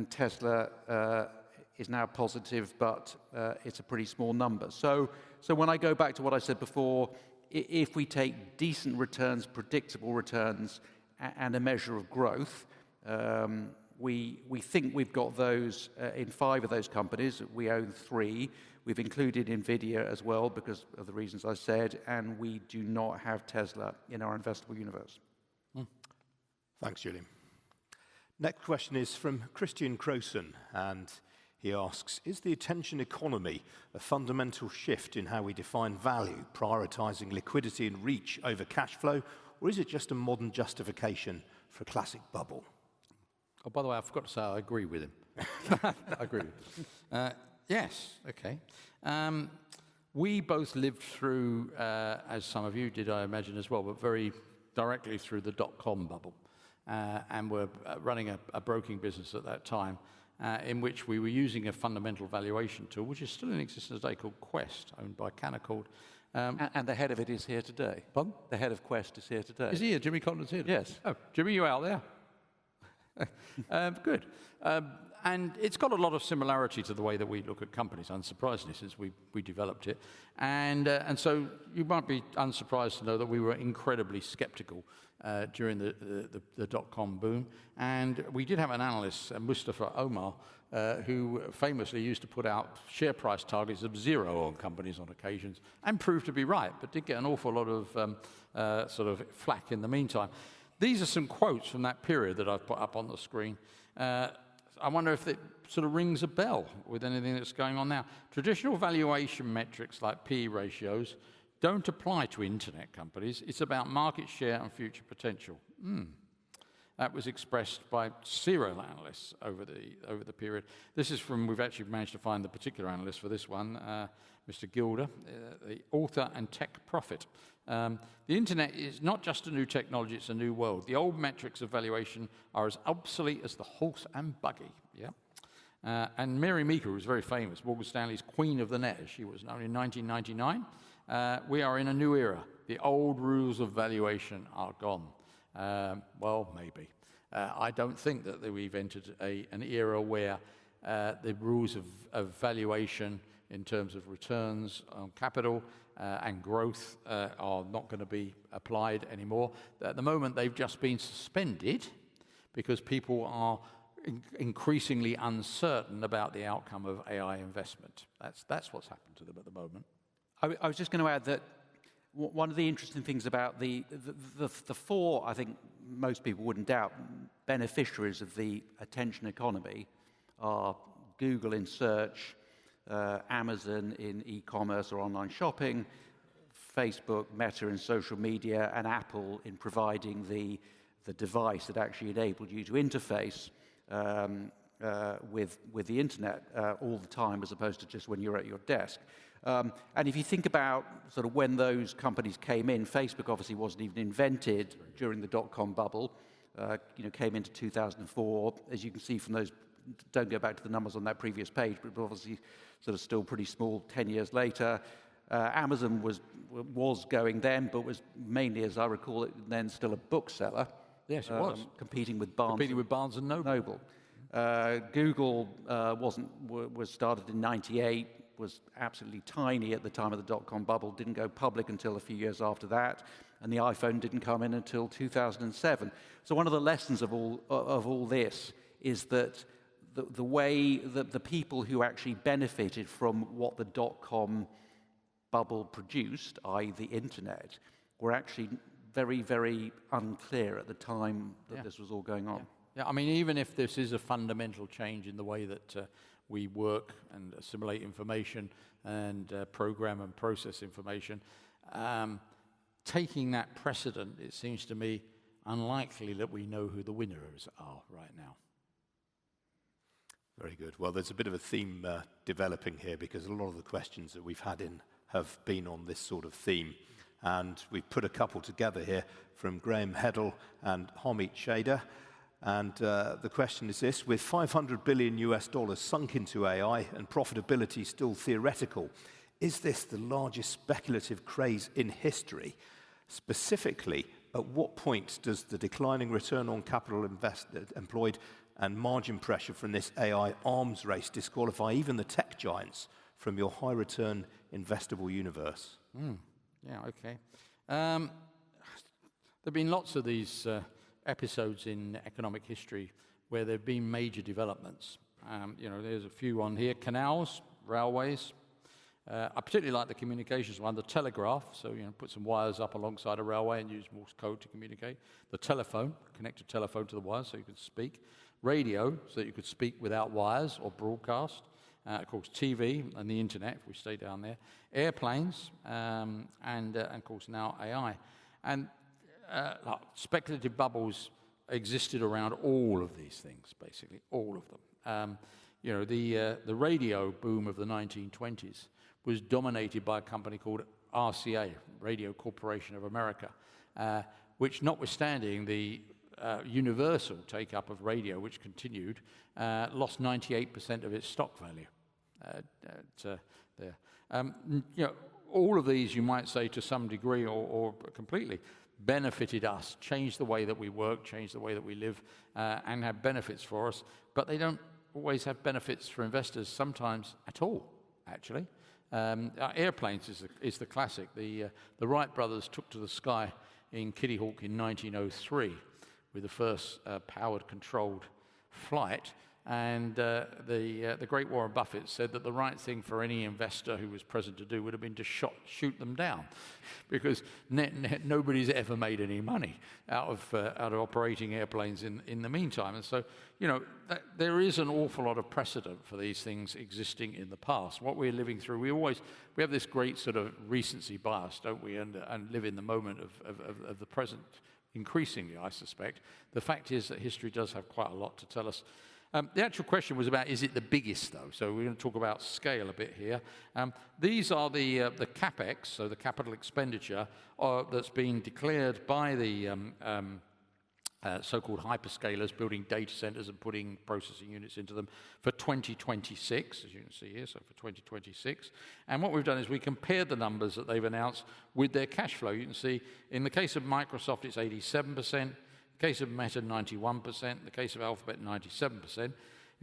Tesla is now positive, but it's a pretty small number. So when I go back to what I said before, if we take decent returns, predictable returns, and a measure of growth, we think we've got those in 5 of those companies. We own 3. We've included NVIDIA as well because of the reasons I said, and we do not have Tesla in our investable universe. Thanks, Julian. Next question is from Christion Crowson, and he asks, is the attention economy a fundamental shift in how we define value, prioritising liquidity and reach over cash flow, or is it just a modern justification for a classic bubble? Oh, by the way, I forgot to say I agree with him. I agree with him. Yes, okay. We both lived through, as some of you did, I imagine as well, but very directly through the dot-com bubble. And were running a broking business at that time in which we were using a fundamental valuation tool, which is still in existence today, called Quest, owned by Canaccord. And the head of it is here today. Pardon? The head of Quest is here today. Is he here? Jimmy Collins here today? Yes. Oh, Jimmy, you out there? Good. And it's got a lot of similarity to the way that we look at companies, unsurprisingly, since we developed it. And so you might be unsurprised to know that we were incredibly skeptical during the dot-com boom. And we did have an analyst, Mustafa Omar, who famously used to put out share price targets of 0 on companies on occasions, and proved to be right, but did get an awful lot of sort of flack in the meantime. These are some quotes from that period that I've put up on the screen. I wonder if it sort of rings a bell with anything that's going on now. Traditional valuation metrics like PE ratios don't apply to internet companies. It's about market share and future potential. That was expressed by serial analysts over the period. This is from, we've actually managed to find the particular analyst for this one, Mr. Gilder, the author and tech prophet. The internet is not just a new technology, it's a new world. The old metrics of valuation are as obsolete as the horse and buggy. Yeah. And Mary Meeker was very famous, Morgan Stanley's queen of the net, as she was known in 1999. We are in a new era. The old rules of valuation are gone. Well, maybe. I don't think that we've entered an era where the rules of valuation in terms of returns on capital and growth are not going to be applied anymore. At the moment, they've just been suspended because people are increasingly uncertain about the outcome of AI investment. That's what's happened to them at the moment. I was just going to add that one of the interesting things about the four, I think most people wouldn't doubt, beneficiaries of the attention economy are Google in search, Amazon in e-commerce or online shopping, Facebook, Meta in social media, and Apple in providing the device that actually enabled you to interface with the internet all the time, as opposed to just when you're at your desk. And if you think about sort of when those companies came in, Facebook obviously wasn't even invented during the dot-com bubble. Came into 2004. As you can see from those, don't go back to the numbers on that previous page, but obviously sort of still pretty small 10 years later. Amazon was going then, but was mainly, as I recall it, then still a bookseller. Yes, it was. Competing with Barnes and Noble. Google was started in 98, was absolutely tiny at the time of the dot-com bubble, didn't go public until a few years after that, and the iPhone didn't come in until 2007. So one of the lessons of all this is that the way that the people who actually benefited from what the dot-com bubble produced, i.e. the internet, were actually very, very unclear at the time that this was all going on. Yeah, I mean, even if this is a fundamental change in the way that we work and assimilate information and program and process information, taking that precedent, it seems to me unlikely that we know who the winners are right now. Very good. Well, there's a bit of a theme developing here, because a lot of the questions that we've had in have been on this sort of theme. And we've put a couple together here from Graham Heddle and Hamid Shader. And the question is this: with $500 billion sunk into AI and profitability still theoretical, is this the largest speculative craze in history? Specifically, at what point does the declining return on capital invested, employed, and margin pressure from this AI arms race disqualify even the tech giants from your high return investable universe? Yeah, okay. There have been lots of these episodes in economic history where there have been major developments. There's a few on here: canals, railways. I particularly like the communications one, the telegraph. So, put some wires up alongside a railway and use Morse code to communicate. The telephone, connect a telephone to the wires so you could speak. Radio, so that you could speak without wires or broadcast. Of course, TV and the internet, if we stay down there. Airplanes, and of course now AI. And speculative bubbles existed around all of these things, basically, all of them. The radio boom of the 1920s was dominated by a company called RCA, Radio Corporation of America, which, notwithstanding the universal take-up of radio, which continued, lost 98% of its stock value. All of these, you might say, to some degree or completely, benefited us, changed the way that we work, changed the way that we live, and have benefits for us, but they don't always have benefits for investors, sometimes at all, actually. Airplanes is the classic. The Wright brothers took to the sky in Kitty Hawk in 1903 with the first powered controlled flight. And the great Warren Buffett said that the right thing for any investor who was present to do would have been to shoot them down, because nobody's ever made any money out of operating airplanes in the meantime. And so, you know, there is an awful lot of precedent for these things existing in the past. What we're living through, we have this great sort of recency bias, don't we, and live in the moment of the present increasingly, I suspect. The fact is that history does have quite a lot to tell us. The actual question was about, is it the biggest, though? So we're going to talk about scale a bit here. These are the CapEx, so the capital expenditure, that's been declared by the so-called hyperscalers, building data centers and putting processing units into them for 2026, as you can see here, so for 2026. And what we've done is we compared the numbers that they've announced with their cash flow. You can see in the case of Microsoft, it's 87%. In the case of Meta, 91%. In the case of Alphabet, 97%. In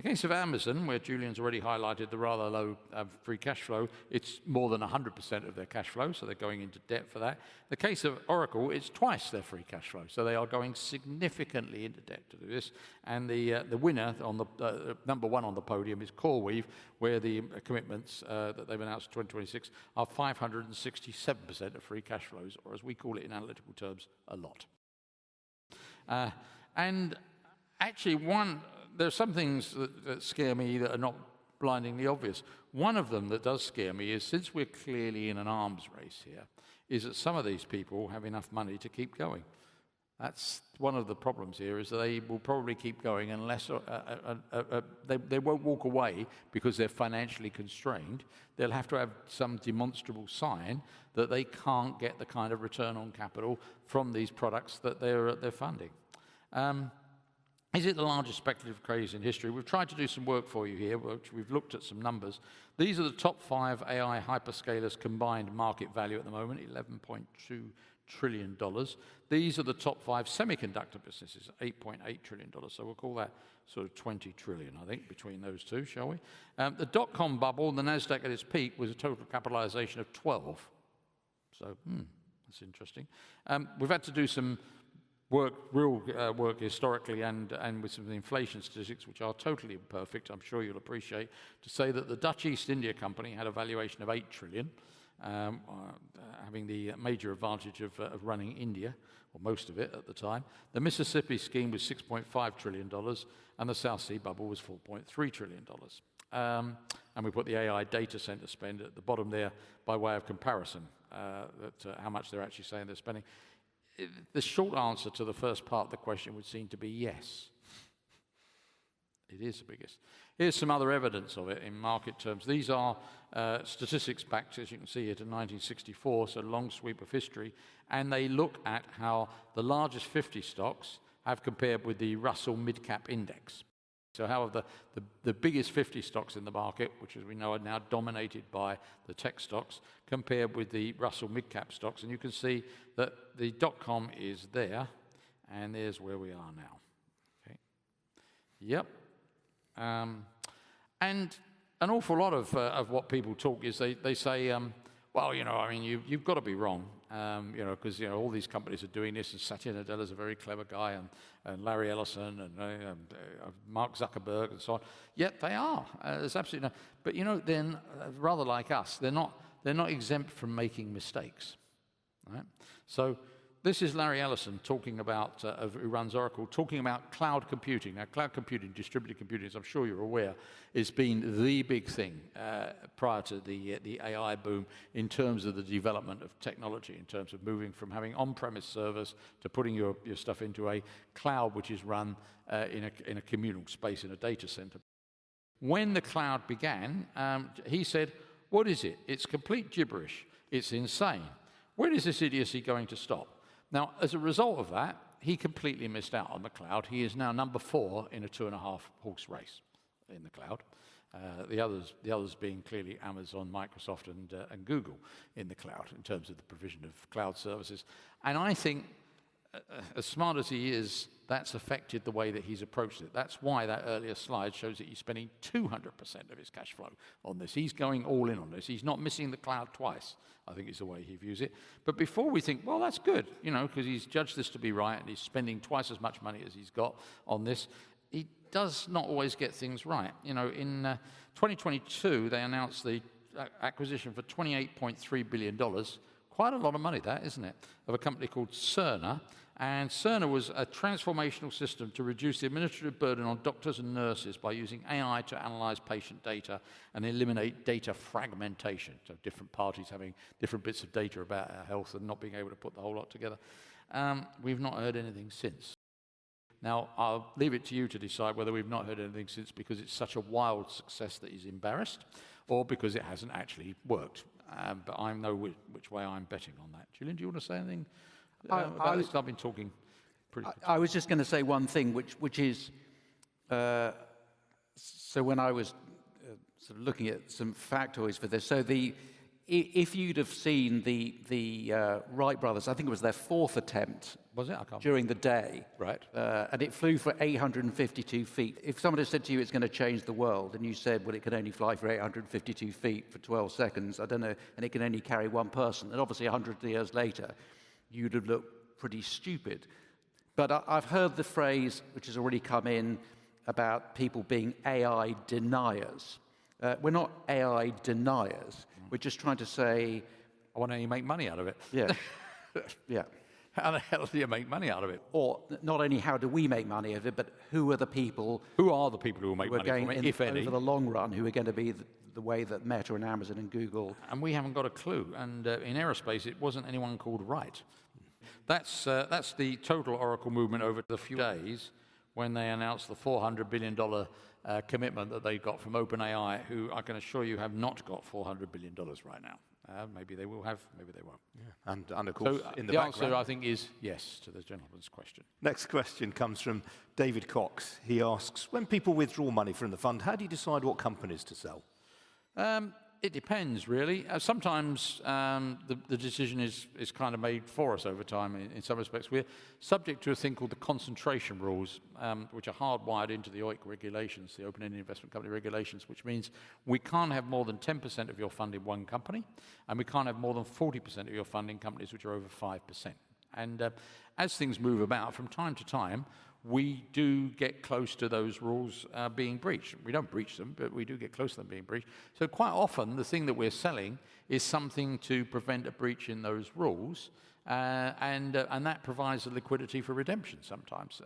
the case of Amazon, where Julian's already highlighted the rather low free cash flow, it's more than 100% of their cash flow, so they're going into debt for that. In the case of Oracle, it's twice their free cash flow, so they are going significantly into debt to do this. And the winner, on the number one on the podium, is CoreWeave, where the commitments that they've announced for 2026 are 567% of free cash flows, or as we call it in analytical terms, a lot. And actually, there are some things that scare me that are not blindingly obvious. One of them that does scare me is, since we're clearly in an arms race here, is that some of these people have enough money to keep going. That's one of the problems here, is that they will probably keep going unless they won't walk away because they're financially constrained. They'll have to have some demonstrable sign that they can't get the kind of return on capital from these products that they're funding. Is it the largest speculative craze in history? We've tried to do some work for you here, which we've looked at some numbers. These are the top 5 AI hyperscalers combined market value at the moment, $11.2 trillion. These are the top 5 semiconductor businesses, $8.8 trillion. So we'll call that sort of 20 trillion, I think, between those two, shall we? The dot-com bubble, the NASDAQ at its peak, was a total capitalization of 12. So, that's interesting. We've had to do some real work historically and with some inflation statistics, which are totally imperfect, I'm sure you'll appreciate, to say that the Dutch East India Company had a valuation of 8 trillion, having the major advantage of running India, or most of it at the time. The Mississippi scheme was $6.5 trillion, and the South Sea bubble was $4.3 trillion. And we put the AI data center spend at the bottom there by way of comparison, how much they're actually saying they're spending. The short answer to the first part of the question would seem to be yes. It is the biggest. Here's some other evidence of it in market terms. These are statistics back, as you can see here, to 1964, so a long sweep of history, and they look at how the largest 50 stocks have compared with the Russell Mid-Cap Index. So how have the biggest 50 stocks in the market, which as we know are now dominated by the tech stocks, compared with the Russell mid-cap stocks. And you can see that the dot-com is there, and there's where we are now. Okay. Yep. And an awful lot of what people talk is they say, well, you know, I mean, you've got to be wrong, you know, because, you know, all these companies are doing this, and Satya Nadella's a very clever guy, and Larry Ellison, and Mark Zuckerberg, and so on. Yet they are. There's absolutely no. But, you know, then, rather like us, they're not exempt from making mistakes, right? So this is Larry Ellison talking about, who runs Oracle, talking about cloud computing. Now, cloud computing, distributed computing, as I'm sure you're aware, has been the big thing prior to the AI boom in terms of the development of technology, in terms of moving from having on-premise servers to putting your stuff into a cloud which is run in a communal space in a data center. When the cloud began, he said, what is it? It's complete gibberish. It's insane. When is this idiocy going to stop? Now, as a result of that, he completely missed out on the cloud. He is now number 4 in a 2.5-horse race in the cloud. The others being clearly Amazon, Microsoft, and Google in the cloud in terms of the provision of cloud services. And I think as smart as he is, that's affected the way that he's approached it. That's why that earlier slide shows that he's spending 200% of his cash flow on this. He's going all in on this. He's not missing the cloud twice, I think is the way he views it. But before we think, well, that's good, because he's judged this to be right and he's spending twice as much money as he's got on this, he does not always get things right. In 2022, they announced the acquisition for $28.3 billion. Quite a lot of money, that, isn't it? Of a company called Cerner. And Cerner was a transformational system to reduce the administrative burden on doctors and nurses by using AI to analyze patient data and eliminate data fragmentation. So different parties having different bits of data about our health and not being able to put the whole lot together. We've not heard anything since. Now, I'll leave it to you to decide whether we've not heard anything since because it's such a wild success that he's embarrassed, or because it hasn't actually worked. But I know which way I'm betting on that. Julian, do you want to say anything about this? I've been talking pretty good. I was just going to say one thing, which is, so when I was sort of looking at some factoids for this, so if you'd have seen the Wright brothers, I think it was their fourth attempt. Was it? I can't during the day. Right. And it flew for 852 feet. If someone had said to you it's going to change the world, and you said, well, it could only fly for 852 feet for 12 seconds, I don't know, and it can only carry one person, and obviously 100 years later, you'd have looked pretty stupid. But I've heard the phrase, which has already come in, about people being AI deniers. We're not AI deniers. We're just trying to say... I want to make money out of it. Yeah. Yeah. How the hell do you make money out of it? Or not only how do we make money out of it, but who are the people... Who are the people who will make money from it, if any? Over the long run, who are going to be the way that Meta and Amazon and Google... And we haven't got a clue. And in aerospace, it wasn't anyone called Wright. That's the total Oracle movement over the few days when they announced the $400 billion commitment that they got from OpenAI, who I can assure you have not got $400 billion right now. Maybe they will have, maybe they won't. Yeah. And of course, so, in the background, answer, I think, is yes to the gentleman's question. Next question comes from David Cox. He asks, when people withdraw money from the fund, how do you decide what companies to sell? It depends, really. Sometimes the decision is kind of made for us over time in some respects. We're subject to a thing called the concentration rules, which are hardwired into the OIC regulations, the Open-Ended Investment Company regulations, which means we can't have more than 10% of your fund in one company, and we can't have more than 40% of your fund in companies which are over 5%. And as things move about, from time to time, we do get close to those rules being breached. We don't breach them, but we do get close to them being breached. So quite often, the thing that we're selling is something to prevent a breach in those rules, and that provides the liquidity for redemption sometimes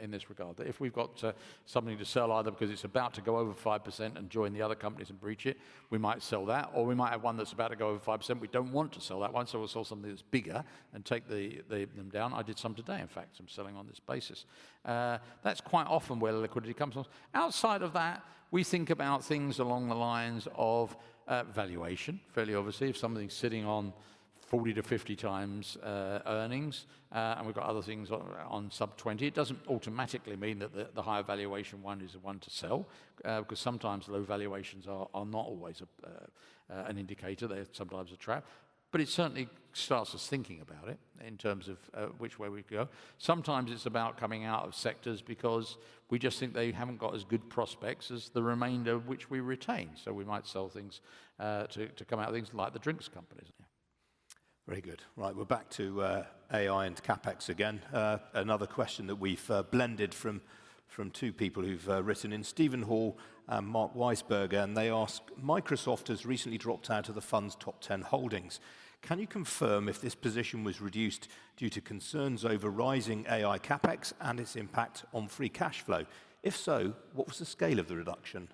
in this regard. That if we've got something to sell either because it's about to go over 5% and join the other companies and breach it, we might sell that, or we might have one that's about to go over 5%. We don't want to sell that one, so we'll sell something that's bigger and take them down. I did some today, in fact, some selling on this basis. That's quite often where the liquidity comes from. Outside of that, we think about things along the lines of valuation, fairly obviously. If something's sitting on 40 to 50 times earnings, and we've got other things on sub 20. It doesn't automatically mean that the higher valuation one is the one to sell, because sometimes low valuations are not always an indicator. They're sometimes a trap. But it certainly starts us thinking about it in terms of which way we go. Sometimes it's about coming out of sectors because we just think they haven't got as good prospects as the remainder which we retain. So we might sell things to come out of things like the drinks companies. Yeah. Very good. Right, we're back to AI and CapEx again. Another question that we've blended from two people who've written in, Stephen Hall and Mark Weisberger, and they ask, Microsoft has recently dropped out of the fund's top 10 holdings. Can you confirm if this position was reduced due to concerns over rising AI CapEx and its impact on free cash flow? If so, what was the scale of the reduction?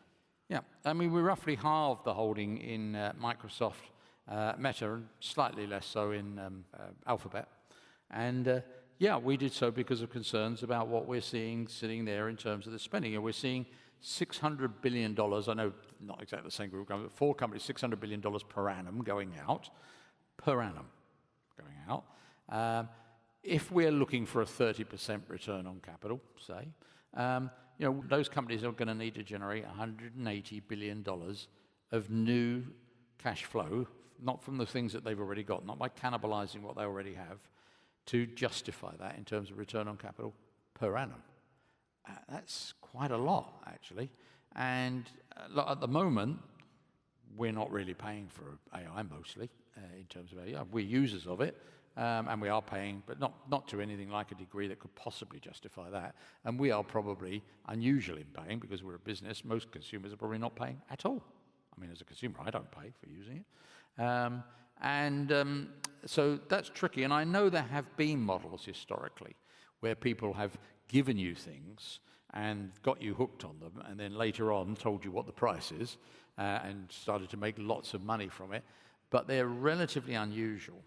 Yeah, I mean, we roughly halved the holding in Microsoft, Meta, and slightly less so in Alphabet. And yeah, we did so because of concerns about what we're seeing sitting there in terms of the spending. And we're seeing $600 billion, I know not exactly the same group, but 4 companies, $600 billion per annum going out. If we're looking for a 30% return on capital, say, those companies are going to need to generate $180 billion of new cash flow, not from the things that they've already got, not by cannibalizing what they already have, to justify that in terms of return on capital per annum. That's quite a lot, actually. And at the moment, we're not really paying for AI mostly in terms of AI. We're users of it, and we are paying, but not to anything like a degree that could possibly justify that. And we are probably unusual in paying because we're a business. Most consumers are probably not paying at all. I mean, as a consumer, I don't pay for using it. So that's tricky. And I know there have been models historically where people have given you things and got you hooked on them, and then later on told you what the price is and started to make lots of money from it. But they're relatively unusual.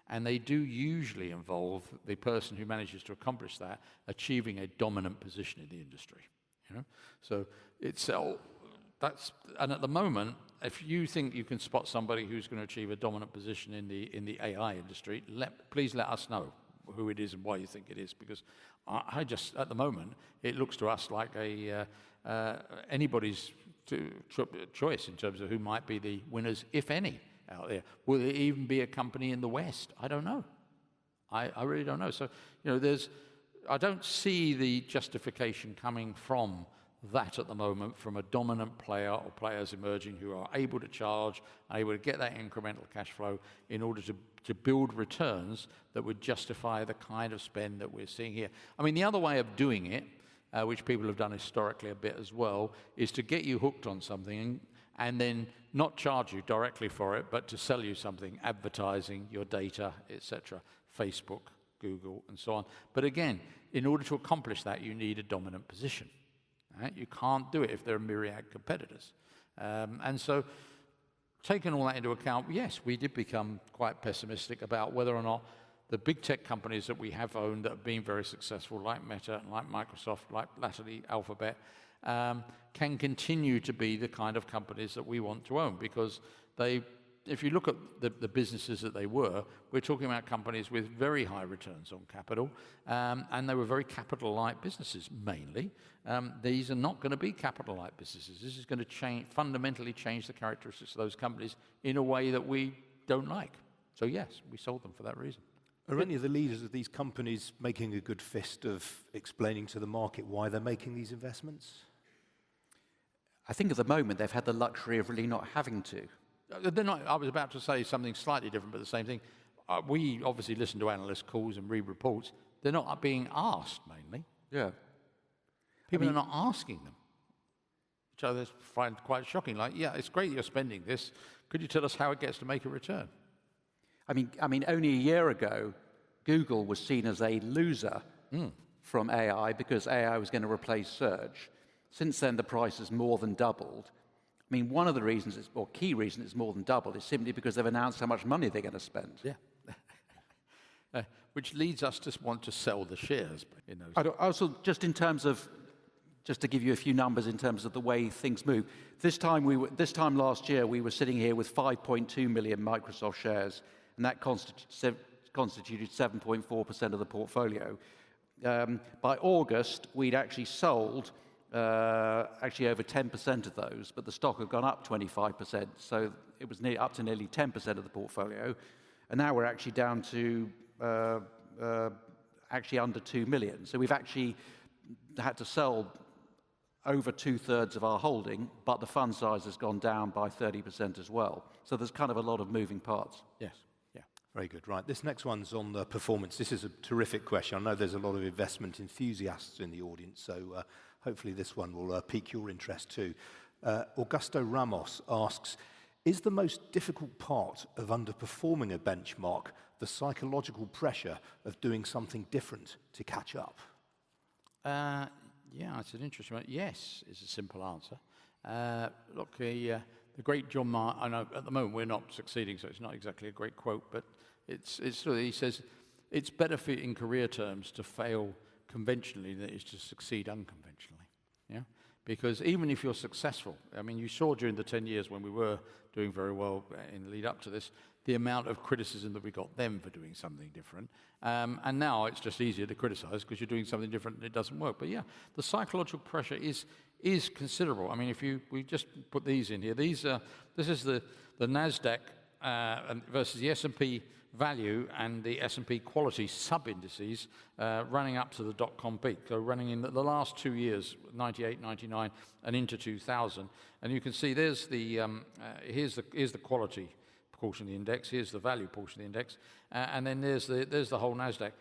And they do usually involve the person who manages to accomplish that achieving a dominant position in the industry. So and at the moment, if you think you can spot somebody who's going to achieve a dominant position in the AI industry, please let us know who it is and why you think it is, because I just, at the moment, it looks to us like anybody's choice in terms of who might be the winners, if any, out there. Will there even be a company in the West? I don't know. I really don't know. So, I don't see the justification coming from that at the moment, from a dominant player or players emerging who are able to charge, able to get that incremental cash flow in order to build returns that would justify the kind of spend that we're seeing here. I mean, the other way of doing it, which people have done historically a bit as well, is to get you hooked on something and then not charge you directly for it, but to sell you something, advertising, your data, etc., Facebook, Google, and so on. But again, in order to accomplish that, you need a dominant position. Right? You can't do it if there are myriad competitors. And so, taking all that into account, yes, we did become quite pessimistic about whether or not the big tech companies that we have owned that have been very successful, like Meta, like Microsoft, like latterly Alphabet, can continue to be the kind of companies that we want to own, because if you look at the businesses that they were, we're talking about companies with very high returns on capital, and they were very capital-light businesses, mainly. These are not going to be capital-light businesses. This is going to fundamentally change the characteristics of those companies in a way that we don't like. So yes, we sold them for that reason. Are any of the leaders of these companies making a good fist of explaining to the market why they're making these investments? I think at the moment they've had the luxury of really not having to. They're not. I was about to say something slightly different, but the same thing. We obviously listen to analyst calls and read reports. They're not being asked, mainly. Yeah. People are not asking them. Which I find quite shocking. Like, yeah, it's great you're spending this. Could you tell us how it gets to make a return? I mean, only a year ago, Google was seen as a loser from AI because AI was going to replace search. Since then, the price has more than doubled. I mean, one of the reasons, or key reason it's more than doubled, is simply because they've announced how much money they're going to spend. Yeah. Which leads us to want to sell the shares in those. Also, just to give you a few numbers in terms of the way things move. This time last year, we were sitting here with 5.2 million Microsoft shares, and that constituted 7.4% of the portfolio. By August, we'd actually sold over 10% of those, but the stock had gone up 25%, so it was up to nearly 10% of the portfolio, and now we're actually down to under 2 million. So we've actually had to sell over 2/3 of our holding, but the fund size has gone down by 30% as well. So there's kind of a lot of moving parts. Yes. Yeah. Very good. Right. This next one's on the performance. This is a terrific question. I know there's a lot of investment enthusiasts in the audience, so hopefully this one will pique your interest too. Augusto Ramos asks, is the most difficult part of underperforming a benchmark the psychological pressure of doing something different to catch up? Yeah, it's an interesting one. Yes, is a simple answer. Look, the great John Marr, I know at the moment we're not succeeding, so it's not exactly a great quote, but it's sort of, he says, it's better for in career terms to fail conventionally than it is to succeed unconventionally. Yeah? Because even if you're successful, I mean, you saw during the 10 years when we were doing very well in the lead up to this, the amount of criticism that we got then for doing something different. And now it's just easier to criticize because you're doing something different and it doesn't work. But yeah, the psychological pressure is considerable. I mean, we just put these in here. This is the NASDAQ versus the S&P value and the S&P quality sub-indices running up to the dot-com peak, so running in the last 2 years, 98, 99, and into 2000. And you can see there's the, here's the quality portion of the index, here's the value portion of the index, and then there's the whole NASDAQ.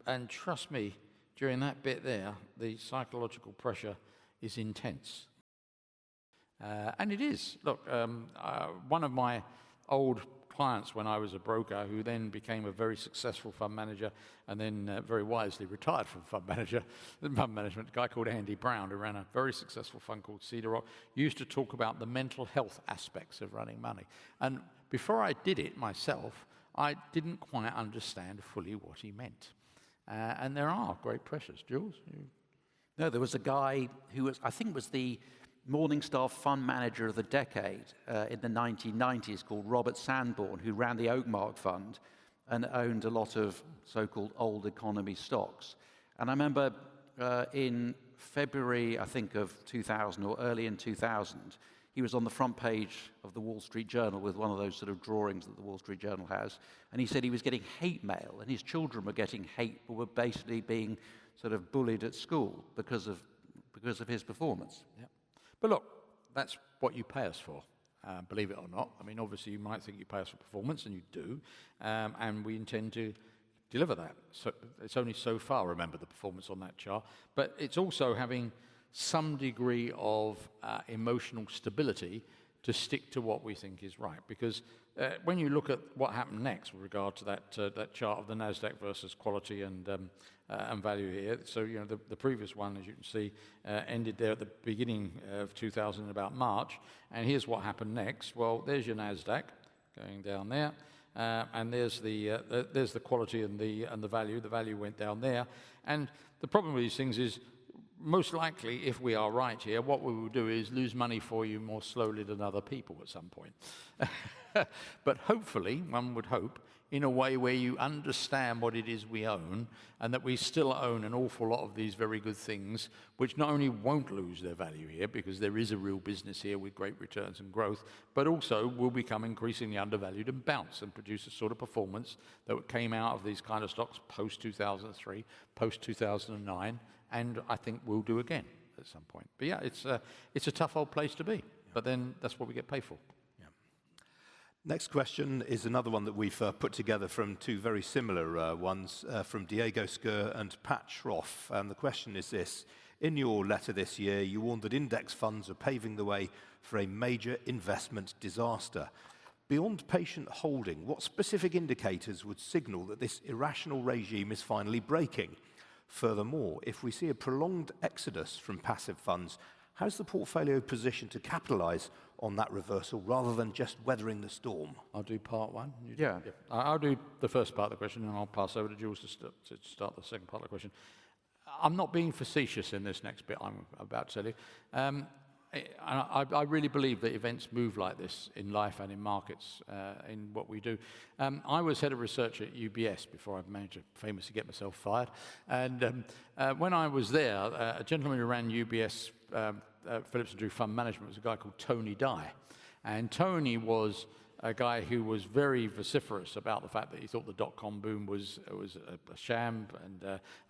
And trust me, during that bit there, the psychological pressure is intense. And it is. Look, one of my old clients when I was a broker, who then became a very successful fund manager and then very wisely retired from fund management, a guy called Andy Brown, who ran a very successful fund called Cedar Rock, used to talk about the mental health aspects of running money. And before I did it myself, I didn't quite understand fully what he meant. And there are great pressures. Jules? No, there was a guy who was, I think was the Morningstar Fund Manager of the Decade in the 1990s, called Robert Sanborn, who ran the Oakmark Fund and owned a lot of so-called old economy stocks. And I remember in February, I think, of 2000 or early in 2000, he was on the front page of the Wall Street Journal with one of those sort of drawings that the Wall Street Journal has. And he said he was getting hate mail, and his children were getting hate, but were basically being sort of bullied at school because of his performance. Yep. But look, that's what you pay us for, believe it or not. I mean, obviously, you might think you pay us for performance, and you do, and we intend to deliver that. So it's only so far, remember, the performance on that chart, but it's also having some degree of emotional stability to stick to what we think is right. Because when you look at what happened next with regard to that chart of the NASDAQ versus quality and value here, so you know the previous one, as you can see, ended there at the beginning of 2000 in about March, and here's what happened next. Well, there's your NASDAQ going down there, and there's the quality and the value. The value went down there, and the problem with these things is, most likely, if we are right here, what we will do is lose money for you more slowly than other people at some point. But hopefully, one would hope, in a way where you understand what it is we own, and that we still own an awful lot of these very good things, which not only won't lose their value here, because there is a real business here with great returns and growth, but also will become increasingly undervalued and bounce and produce a sort of performance that came out of these kind of stocks post-2003, post-2009, and I think we'll do again at some point. But yeah, it's a tough old place to be, but then that's what we get paid for. Yeah. Next question is another one that we've put together from two very similar ones, from Diego Skur and Pat Schroff. And the question is this: in your letter this year, you warned that index funds are paving the way for a major investment disaster. Beyond patient holding, what specific indicators would signal that this irrational regime is finally breaking? Furthermore, if we see a prolonged exodus from passive funds, how's the portfolio positioned to capitalize on that reversal rather than just weathering the storm? I'll do part one. Yeah. I'll do the first part of the question, and I'll pass over to Jules to start the second part of the question. I'm not being facetious in this next bit I'm about to tell you. I really believe that events move like this in life and in markets, in what we do. I was head of research at UBS before I managed to famously get myself fired. And when I was there, a gentleman who ran UBS Phillips and Drew Fund Management was a guy called Tony Dye. And Tony was a guy who was very vociferous about the fact that he thought the dot-com boom was a sham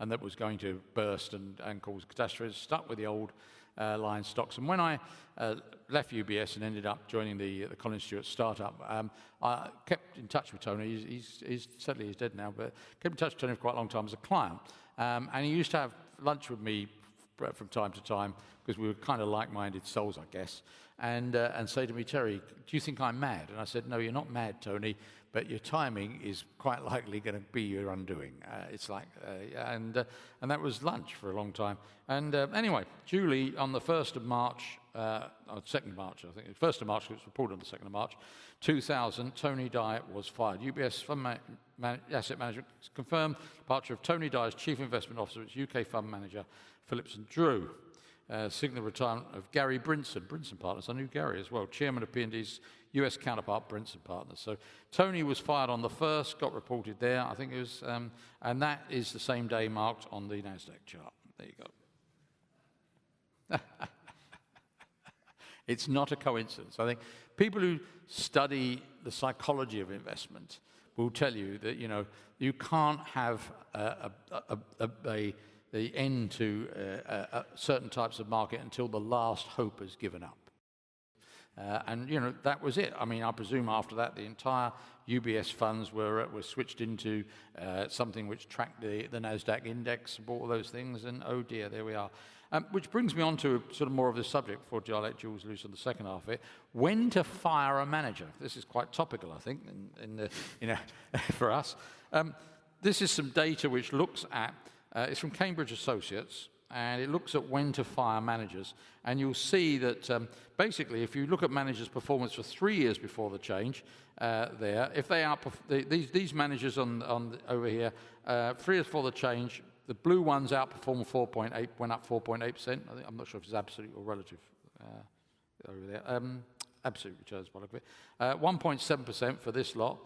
and that was going to burst and cause catastrophes. Stuck with the old line stocks. And when I left UBS and ended up joining the Colin Stewart startup, I kept in touch with Tony. He's sadly he's dead now, but kept in touch with Tony for quite a long time as a client. And he used to have lunch with me from time to time, because we were kind of like-minded souls, I guess, and say to me, "Terry, do you think I'm mad?" And I said, "No, you're not mad, Tony, but your timing is quite likely going to be your undoing." It's like, and that was lunch for a long time. And anyway, Julie, on the 1st of March, or 2nd of March, I think, 1st of March, it was reported on the 2nd of March, 2000, Tony Dye was fired. UBS Fund Asset Management confirmed departure of Tony Dye as Chief Investment Officer at its UK Fund Manager, Phillips and Drew. Signal retirement of Gary Brinson Partners. I knew Gary as well, Chairman of P&D's US counterpart, Brinson Partners. So Tony was fired on the 1st, got reported there, I think it was, and that is the same day marked on the NASDAQ chart. There you go. It's not a coincidence. I think people who study the psychology of investment will tell you that, you can't have the end to certain types of market until the last hope has given up. And that was it. I mean, I presume after that the entire UBS funds were switched into something which tracked the Nasdaq index, all those things, and oh dear, there we are. Which brings me on to sort of more of this subject before I let Jules loose on the second half of it. When to fire a manager. This is quite topical, I think, for us. This is some data which looks at. It's from Cambridge Associates. And it looks at when to fire managers. And you'll see that basically, if you look at managers' performance for 3 years before the change, if they these managers over here, 3 years before the change, the blue ones outperformed 4.8, went up 4.8%. I'm not sure if it's absolute or relative over there. Absolute returns, by the look of it. 1.7% for this lot.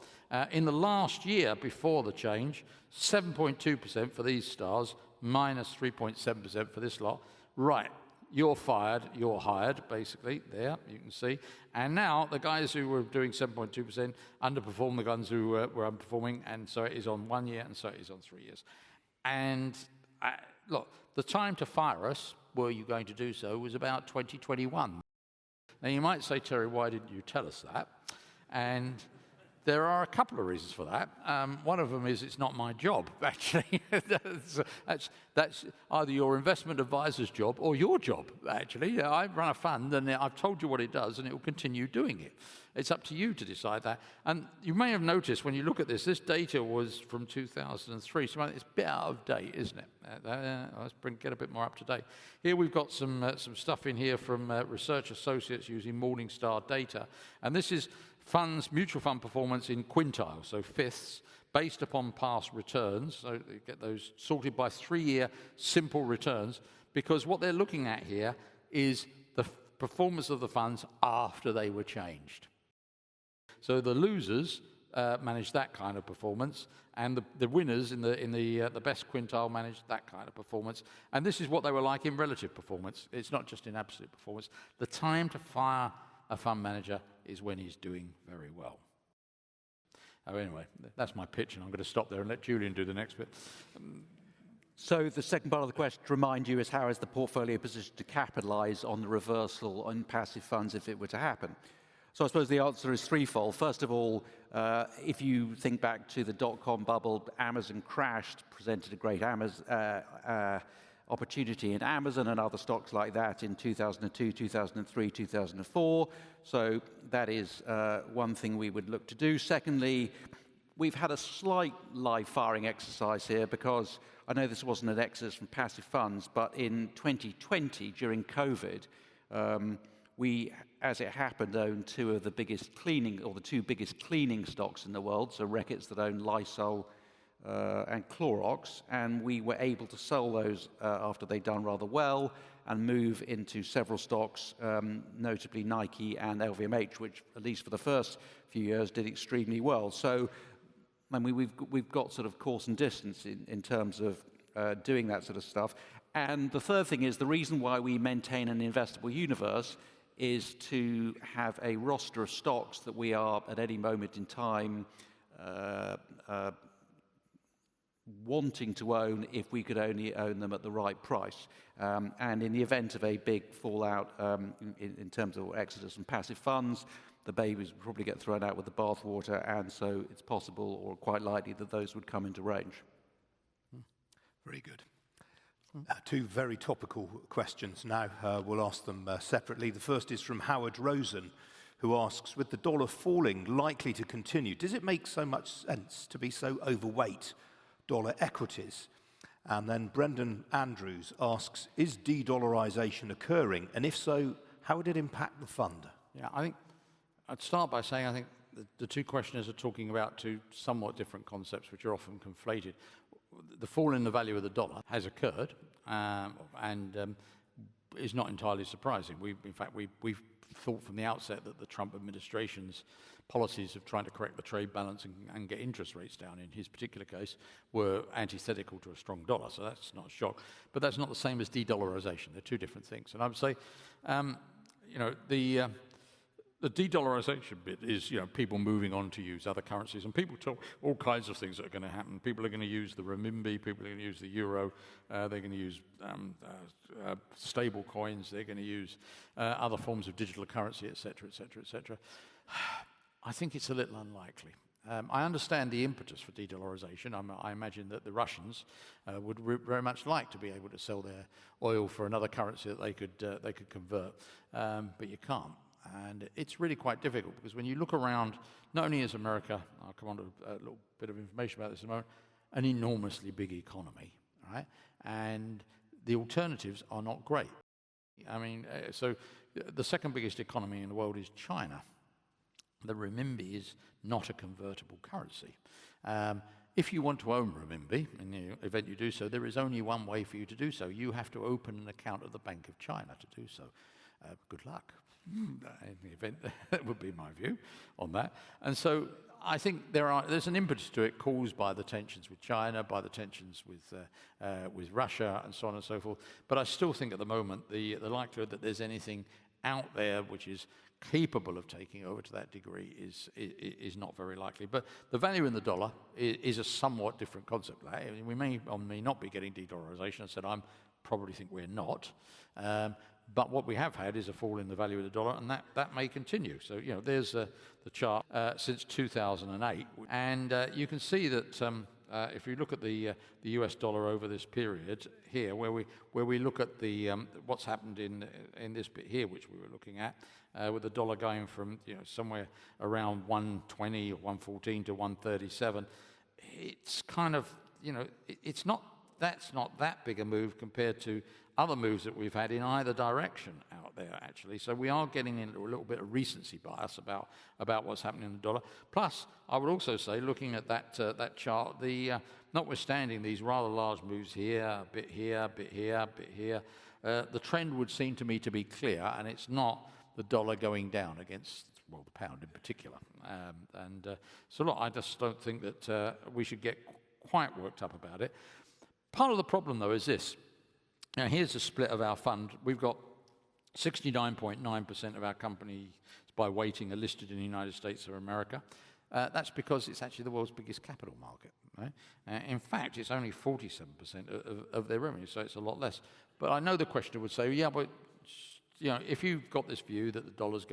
In the last year before the change, 7.2% for these stars, minus 3.7% for this lot. Right, you're fired, you're hired, basically, there, you can see. And now, the guys who were doing 7.2% underperform the guys who were underperforming, and so it is on 1 year, and so it is on 3 years. And, look, the time to fire us, were you going to do so, was about 2021. Now, you might say, Terry, why didn't you tell us that? And there are a couple of reasons for that. One of them is it's not my job, actually. that's either your investment advisor's job or your job, actually. I run a fund, and I've told you what it does, and it will continue doing it. It's up to you to decide that. And you may have noticed when you look at this data was from 2003, so it's a bit out of date, isn't it? Let's get a bit more up to date. Here we've got some stuff in here from Research Associates using Morningstar data. And this is mutual fund performance in quintiles, so fifths, based upon past returns. So you get those sorted by 3-year simple returns, because what they're looking at here is the performance of the funds after they were changed. So the losers managed that kind of performance, and the winners in the best quintile managed that kind of performance. And this is what they were like in relative performance. It's not just in absolute performance. The time to fire a fund manager is when he's doing very well. Oh, anyway, that's my pitch, and I'm going to stop there and let Julian do the next bit. So the second part of the question, to remind you, is how is the portfolio positioned to capitalise on the reversal on passive funds if it were to happen? So I suppose the answer is threefold. First of all, if you think back to the dot-com bubble, Amazon crashed, presented a great opportunity in Amazon and other stocks like that in 2002, 2003, 2004. So that is one thing we would look to do. Secondly, we've had a slight live firing exercise here, because I know this wasn't an exercise from passive funds, but in 2020, during COVID, we, as it happened, owned two of the biggest cleaning, or the two biggest cleaning stocks in the world, so Reckitt's that own Lysol and Clorox, and we were able to sell those after they'd done rather well and move into several stocks, notably Nike and LVMH, which, at least for the first few years, did extremely well. So I mean, we've got sort of course and distance in terms of doing that sort of stuff. And the third thing is, the reason why we maintain an investable universe is to have a roster of stocks that we are, at any moment in time, wanting to own if we could only own them at the right price. And in the event of a big fallout in terms of exodus and passive funds, the babies would probably get thrown out with the bathwater, and so it's possible, or quite likely, that those would come into range. Very good. Two very topical questions now. We'll ask them separately. The first is from Howard Rosen, who asks, with the dollar falling likely to continue, does it make so much sense to be so overweight dollar equities? And then Brendan Andrews asks, is de-dollarization occurring? And if so, how would it impact the fund? Yeah, I think I'd start by saying I think the two questioners are talking about two somewhat different concepts, which are often conflated. The fall in the value of the dollar has occurred, and is not entirely surprising. In fact, we've thought from the outset that the Trump administration's policies of trying to correct the trade balance and get interest rates down, in his particular case, were antithetical to a strong dollar. So that's not a shock. But that's not the same as de-dollarization. They're two different things. And I would say, The de-dollarization bit is, people moving on to use other currencies, and people talk all kinds of things that are going to happen. People are going to use the renminbi, people are going to use the euro, they're going to use stable coins, they're going to use other forms of digital currency, etc., etc., etc. I think it's a little unlikely. I understand the impetus for de-dollarization. I imagine that the Russians would very much like to be able to sell their oil for another currency that they could convert, but you can't. And it's really quite difficult because when you look around, not only is America, I'll come on to a little bit of information about this in a moment, an enormously big economy, right? And the alternatives are not great. I mean, so the second biggest economy in the world is China. The renminbi is not a convertible currency. If you want to own renminbi, in the event you do so, there is only one way for you to do so. You have to open an account at the Bank of China to do so. Good luck. In the event, that would be my view on that. And so I think there's an impetus to it caused by the tensions with China, by the tensions with Russia, and so on and so forth. But I still think at the moment the likelihood that there's anything out there which is capable of taking over to that degree is not very likely. But the value in the dollar is a somewhat different concept. We may or may not be getting de-dollarization. I said I probably think we're not. But what we have had is a fall in the value of the dollar, and that may continue. So, there's the chart since 2008. And you can see that if you look at the US dollar over this period here, where we look at the what's happened in this bit here, which we were looking at, with the dollar going from somewhere around 120 or 114 to 137, it's kind of that's not that big a move compared to other moves that we've had in either direction out there, actually. So we are getting into a little bit of recency bias about what's happening in the dollar. Plus, I would also say, looking at that chart, notwithstanding these rather large moves here, a bit here, a bit here, a bit here, the trend would seem to me to be clear, and it's not the dollar going down against, well, the pound in particular. So look, I just don't think that we should get quite worked up about it. Part of the problem, though, is this. Now, here's the split of our fund. We've got 69.9% of our companies by weighting are listed in the United States or America. That's because it's actually the world's biggest capital market. Right? In fact, it's only 47% of their revenue, so it's a lot less. But I know the questioner would say, yeah, but if you've got this view that the dollar's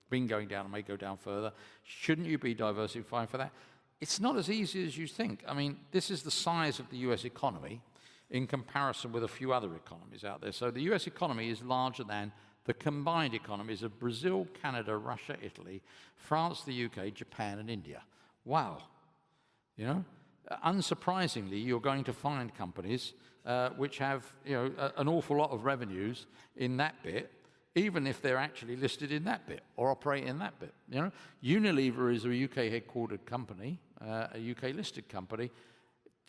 been going down and may go down further, shouldn't you be diversifying for that? It's not as easy as you think. I mean, this is the size of the US economy in comparison with a few other economies out there. So the US economy is larger than the combined economies of Brazil, Canada, Russia, Italy, France, the UK, Japan, and India. Wow. Unsurprisingly, you're going to find companies which have an awful lot of revenues in that bit, even if they're actually listed in that bit or operate in that bit. Unilever is a UK headquartered company, a UK listed company.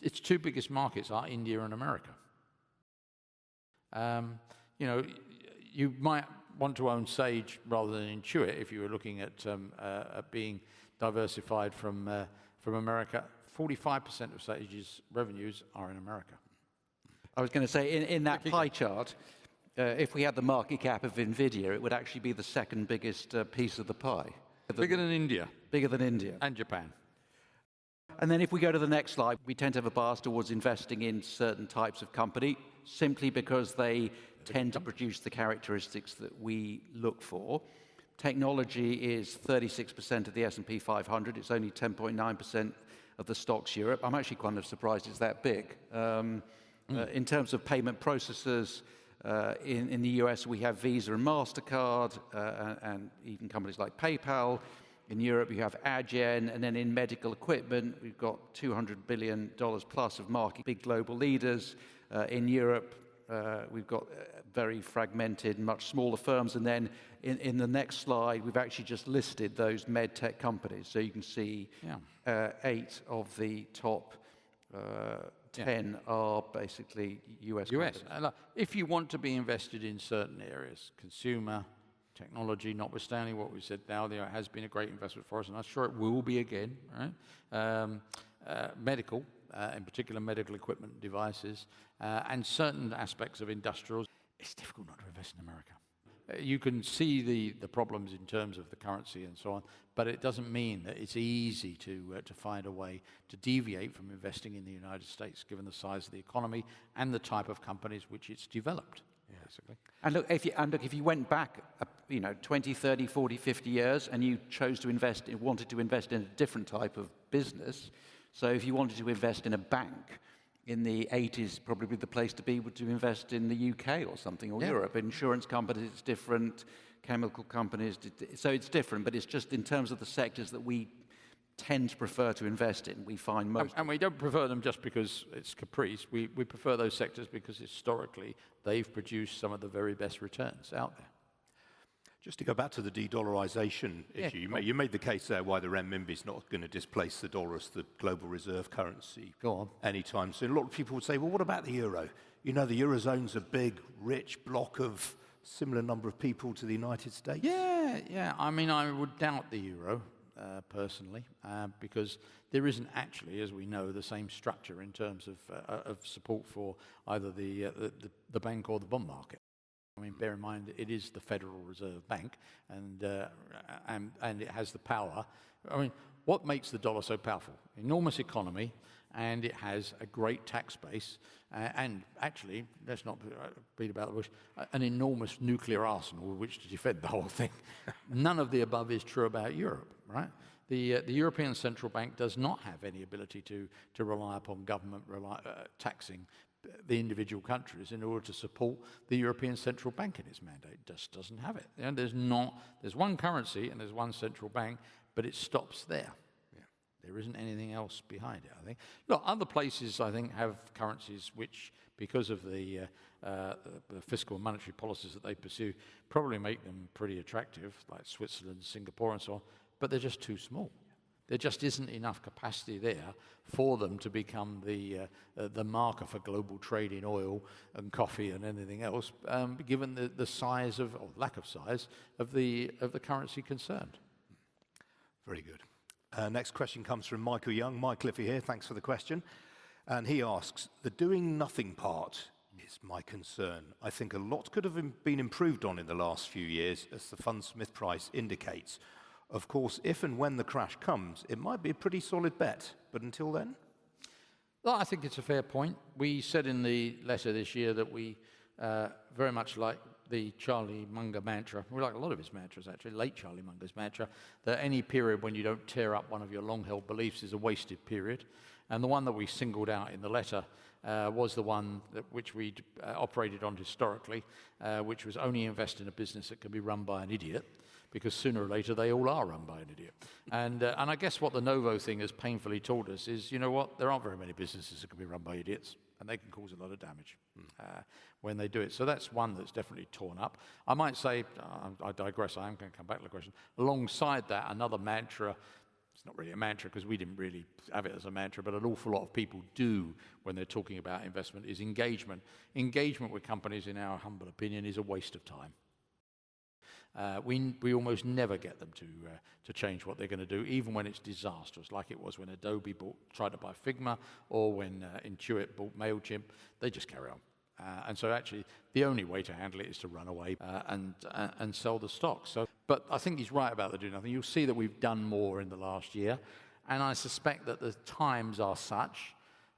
Its two biggest markets are India and America. You might want to own Sage rather than Intuit if you were looking at being diversified from America. 45% of Sage's revenues are in America. I was going to say, in that pie chart, if we had the market cap of NVIDIA, it would actually be the second biggest piece of the pie. Bigger than India. Bigger than India. And Japan. And then if we go to the next slide, we tend to have a bias towards investing in certain types of company simply because they tend to produce the characteristics that we look for. Technology is 36% of the S&P 500. It's only 10.9% of the stocks Europe. I'm actually kind of surprised it's that big. In terms of payment processors, in the US, we have Visa and MasterCard, and even companies like PayPal. In Europe, you have Adyen, and then in medical equipment, we've got $200 billion plus of market, big global leaders. In Europe, we've got very fragmented, much smaller firms. And then in the next slide, we've actually just listed those med tech companies. So you can see 8 of the top 10 are basically US companies. If you want to be invested in certain areas, consumer, technology, notwithstanding what we've said now, there has been a great investment for us, and I'm sure it will be again, right? Medical, in particular medical equipment devices, and certain aspects of industrials. It's difficult not to invest in America. you can see the problems in terms of the currency and so on, but it doesn't mean that it's easy to find a way to deviate from investing in the United States, given the size of the economy and the type of companies which it's developed, basically. And look, if you went back, 20, 30, 40, 50 years, and you chose to wanted to invest in a different type of business, so if you wanted to invest in a bank, in the 80s, probably the place to be would to invest in the UK or something, or Europe. Insurance companies, it's different. Chemical companies, so it's different. But it's just in terms of the sectors that we tend to prefer to invest in, we find most. And we don't prefer them just because it's caprice. We prefer those sectors because historically they've produced some of the very best returns out there. Just to go back to the de-dollarization issue, you made the case there why the renminbi is not going to displace the dollar as the global reserve currency anytime soon. A lot of people would say, well, what about the euro? The Eurozone's a big, rich block of similar number of people to the United States. Yeah. I mean, I would doubt the euro, personally, because there isn't actually, as we know, the same structure in terms of support for either the bank or the bond market. I mean, bear in mind, it is the Federal Reserve Bank, and it has the power. I mean, what makes the dollar so powerful? Enormous economy, and it has a great tax base, and actually, let's not beat about the bush, an enormous nuclear arsenal with which to defend the whole thing. None of the above is true about Europe, right? The European Central Bank does not have any ability to rely upon government taxing the individual countries in order to support the European Central Bank in its mandate. It just doesn't have it. There's one currency and there's one central bank, but it stops there. There isn't anything else behind it, I think. Look, other places, I think, have currencies which, because of the fiscal and monetary policies that they pursue, probably make them pretty attractive, like Switzerland, Singapore, and so on, but they're just too small. There just isn't enough capacity there for them to become the marker for global trade in oil and coffee and anything else, given the size or lack of size of the currency concerned. Very good. Next question comes from Michael Young. Michael, if you're here, thanks for the question. And he asks, the doing nothing part is my concern. I think a lot could have been improved on in the last few years, as the Fundsmith price indicates. Of course, if and when the crash comes, it might be a pretty solid bet. But until then? Well, I think it's a fair point. We said in the letter this year that we very much like the Charlie Munger mantra. We like a lot of his mantras, actually, late Charlie Munger's mantra, that any period when you don't tear up one of your long-held beliefs is a wasted period. And the one that we singled out in the letter was the one which we operated on historically, which was only invest in a business that can be run by an idiot, because sooner or later they all are run by an idiot. And I guess what the Novo thing has painfully taught us is, you know what, there aren't very many businesses that can be run by idiots, and they can cause a lot of damage when they do it. So that's one that's definitely torn up. I might say, I digress, I am going to come back to the question. Alongside that, another mantra, it's not really a mantra because we didn't really have it as a mantra, but an awful lot of people do when they're talking about investment, is engagement. Engagement with companies, in our humble opinion, is a waste of time. We almost never get them to change what they're going to do, even when it's disastrous, like it was when Adobe tried to buy Figma, or when Intuit bought MailChimp. They just carry on. And so actually, the only way to handle it is to run away and sell the stock. But I think he's right about the do nothing. You'll see that we've done more in the last year, and I suspect that the times are such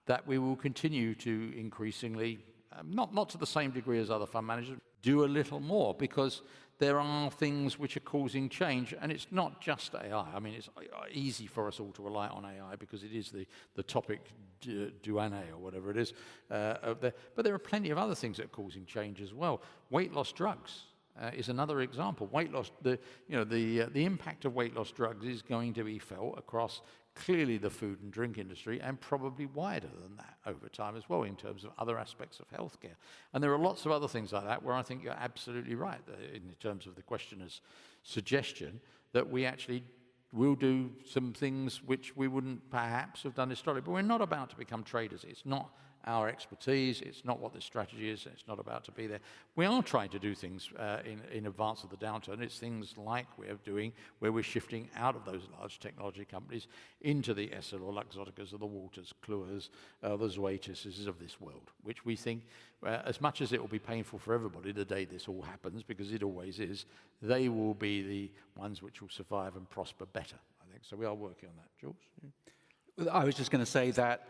that we will continue to increasingly, not to the same degree as other fund managers, do a little more, because there are things which are causing change, and it's not just AI. I mean, it's easy for us all to rely on AI because it is the topic du année, or whatever it is, out there. But there are plenty of other things that are causing change as well. Weight loss drugs is another example. Weight loss, the impact of weight loss drugs is going to be felt across clearly the food and drink industry, and probably wider than that over time as well, in terms of other aspects of healthcare. And there are lots of other things like that where I think you're absolutely right in terms of the questioner's suggestion that we actually will do some things which we wouldn't perhaps have done historically. But we're not about to become traders. It's not our expertise. It's not what this strategy is. It's not about to be there. We are trying to do things in advance of the downturn. It's things like we're doing where we're shifting out of those large technology companies into the Essel or Luxotticas or the Walters, Kluwers, the Zoetises of this world, which we think, as much as it will be painful for everybody the day this all happens, because it always is, they will be the ones which will survive and prosper better, I think. So we are working on that. Jules? Yeah. Well, I was just going to say that,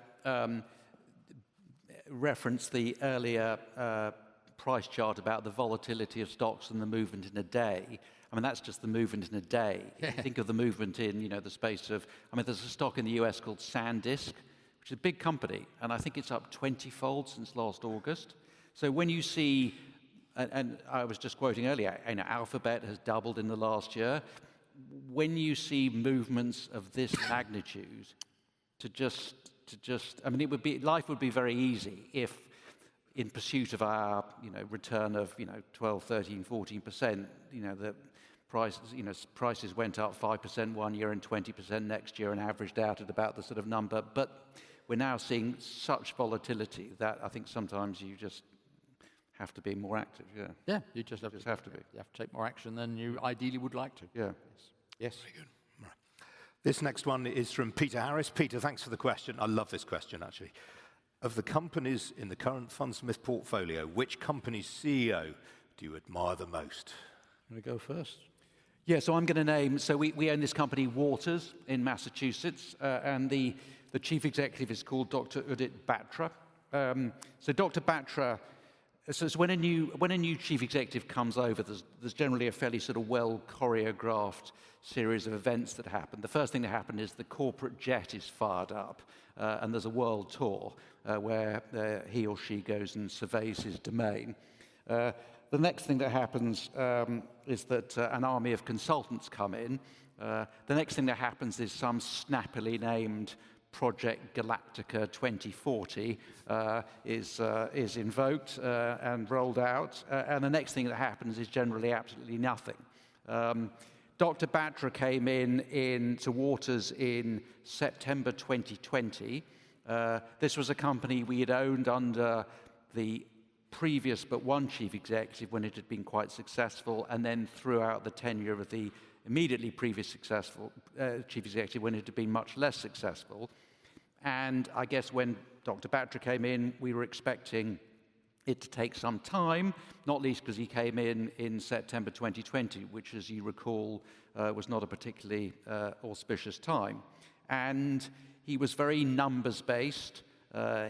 reference the earlier price chart about the volatility of stocks and the movement in a day. I mean, that's just the movement in a day. If you think of the movement in, the space of, there's a stock in the US called SanDisk, which is a big company, and I think it's up 20-fold since last August. So when you see, and I was just quoting earlier, Alphabet has doubled in the last year. When you see movements of this magnitude, life would be very easy if, in pursuit of our, return of, 12, 13, 14%, the prices went up 5% one year and 20% next year and averaged out at about the sort of number. But we're now seeing such volatility that I think sometimes you just have to be more active. Yeah. Yeah, you just have to be. You have to take more action than you ideally would like to. Yeah. Yes. Very good. Right. This next one is from Peter Harris. Peter, thanks for the question. I love this question, actually. Of the companies in the current Fundsmith portfolio, which company's CEO do you admire the most? Want to go first? Yeah, so I'm going to name, so we own this company, Waters, in Massachusetts, and the chief executive is called Dr. Udit Batra. So Dr. Batra, so when a new chief executive comes over, there's generally a fairly sort of well-choreographed series of events that happen. The first thing that happens is the corporate jet is fired up, and there's a world tour where he or she goes and surveys his domain. The next thing that happens is that an army of consultants come in. The next thing that happens is some snappily named Project Galactica 2040 is invoked and rolled out. And the next thing that happens is generally absolutely nothing. Dr. Batra came in to Waters in September 2020. This was a company we had owned under the previous but one chief executive when it had been quite successful, and then throughout the tenure of the immediately previous successful chief executive when it had been much less successful. And I guess when Dr. Batra came in, we were expecting it to take some time, not least because he came in September 2020, which, as you recall, was not a particularly auspicious time. And he was very numbers-based.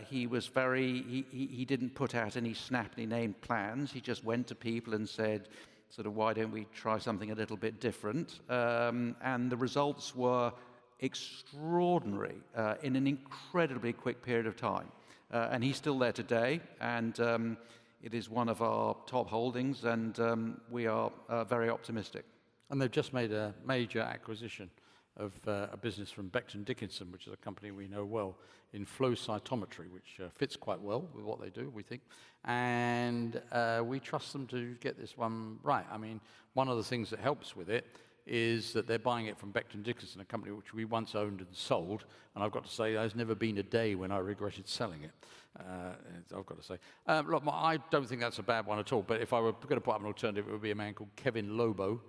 He didn't put out any snappily named plans. He just went to people and said, sort of, why don't we try something a little bit different? And the results were extraordinary in an incredibly quick period of time. And he's still there today, and it is one of our top holdings, and we are very optimistic. And they've just made a major acquisition of a business from Becton Dickinson, which is a company we know well, in flow cytometry, which fits quite well with what they do, we think. And we trust them to get this one right. I mean, one of the things that helps with it is that they're buying it from Becton Dickinson, a company which we once owned and sold. And I've got to say, there's never been a day when I regretted selling it. I've got to say. Look, I don't think that's a bad one at all. But if I were going to put up an alternative, it would be a man called Kevin Lobo,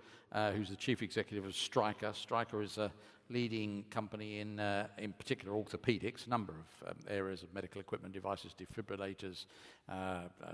who's the chief executive of Stryker. Stryker is a leading company in particular orthopedics, a number of areas of medical equipment, devices, defibrillators,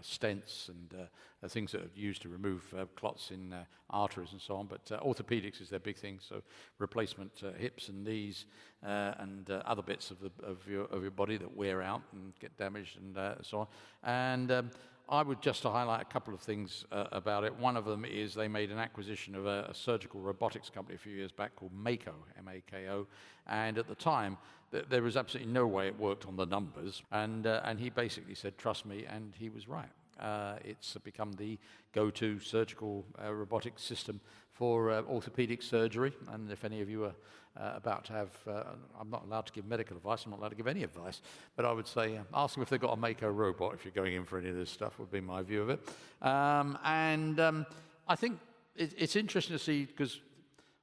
stents, and things that are used to remove clots in arteries and so on. But orthopedics is their big thing, so replacement hips and knees and other bits of your body that wear out and get damaged and so on. And I would just highlight a couple of things about it. One of them is they made an acquisition of a surgical robotics company a few years back called Mako, M-A-K-O, and at the time there was absolutely no way it worked on the numbers, and he basically said, trust me, and he was right. It's become the go-to surgical robotics system for orthopedic surgery, and if any of you are about to have, I'm not allowed to give medical advice, I'm not allowed to give any advice, but I would say ask them if they've got a Mako robot if you're going in for any of this stuff, would be my view of it. I think it's interesting to see, because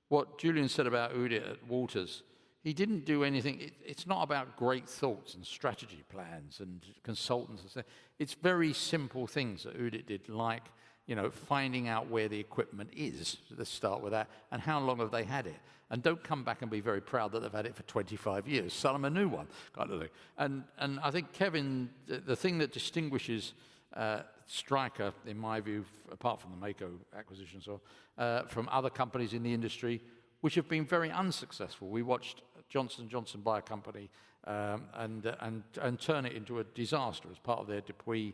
what Julian said about Udit at Waters he didn't do anything. It's not about great thoughts and strategy plans and consultants and stuff. It's very simple things that Udit did, like, you know, finding out where the equipment is. Let's start with that. And how long have they had it? And don't come back and be very proud that they've had it for 25 years. Sell them a new one, kind of thing. And I think Kevin, the thing that distinguishes Stryker, in my view, apart from the Mako acquisition, from other companies in the industry, which have been very unsuccessful. We watched Johnson & Johnson buy a company and turn it into a disaster as part of their Depuis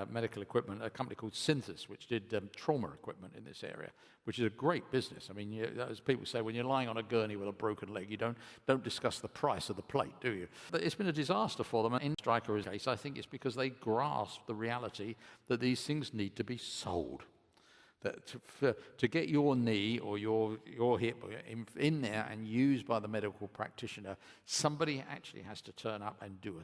medical equipment, a company called Synthesis, which did trauma equipment in this area, which is a great business. I mean, as people say, when you're lying on a gurney with a broken leg, you don't discuss the price of the plate, do you? But it's been a disaster for them. And in Stryker's case, I think it's because they grasp the reality that these things need to be sold. That to get your knee or your hip in there and used by the medical practitioner, somebody actually has to turn up and do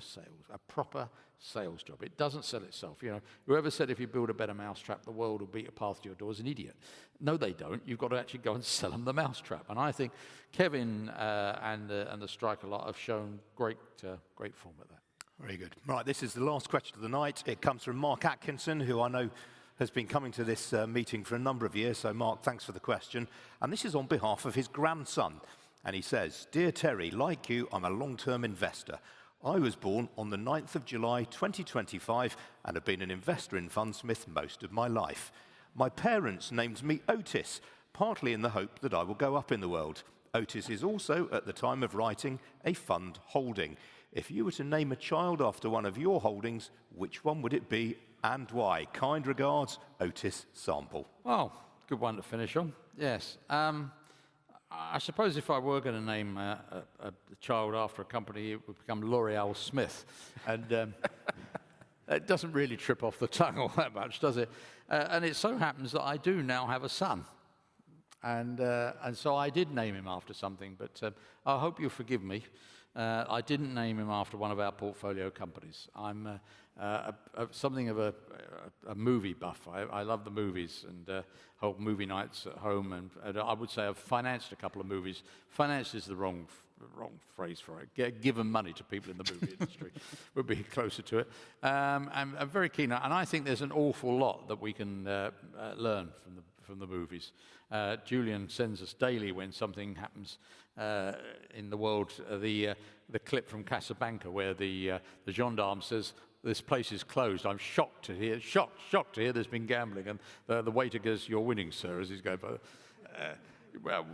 a proper sales job. It doesn't sell itself. You know, whoever said if you build a better mousetrap, the world will beat a path to your door is an idiot. No, they don't. You've got to actually go and sell them the mousetrap. And I think Kevin and the Stryker lot have shown great form at that. Very good. Right, this is the last question of the night. It comes from Mark Atkinson, who I know has been coming to this meeting for a number of years. So, Mark, thanks for the question. And this is on behalf of his grandson. And he says, "Dear Terry, like you, I'm a long-term investor. I was born on the 9th of July 2025 and have been an investor in Fundsmith most of my life. My parents named me Otis, partly in the hope that I will go up in the world. Otis is also, at the time of writing, a fund holding. If you were to name a child after one of your holdings, which one would it be and why? Kind regards, Otis Sample." Well, good one to finish on. Yes. I suppose if I were going to name a child after a company, it would become L'Oreal Smith. And it doesn't really trip off the tongue all that much, does it? And it so happens that I do now have a son. And so I did name him after something, but I hope you'll forgive me. I didn't name him after one of our portfolio companies. I'm something of a movie buff. I love the movies and hold movie nights at home. And I would say I've financed a couple of movies. Financed is the wrong phrase for it. Given money to people in the movie industry would be closer to it. I'm very keen, and I think there's an awful lot that we can learn from the movies. Julian sends us daily when something happens in the world. The clip from Casablanca where the gendarme says, "This place is closed. I'm shocked to hear there's been gambling." And the waiter goes, "You're winning, sir," as he's going by. Well,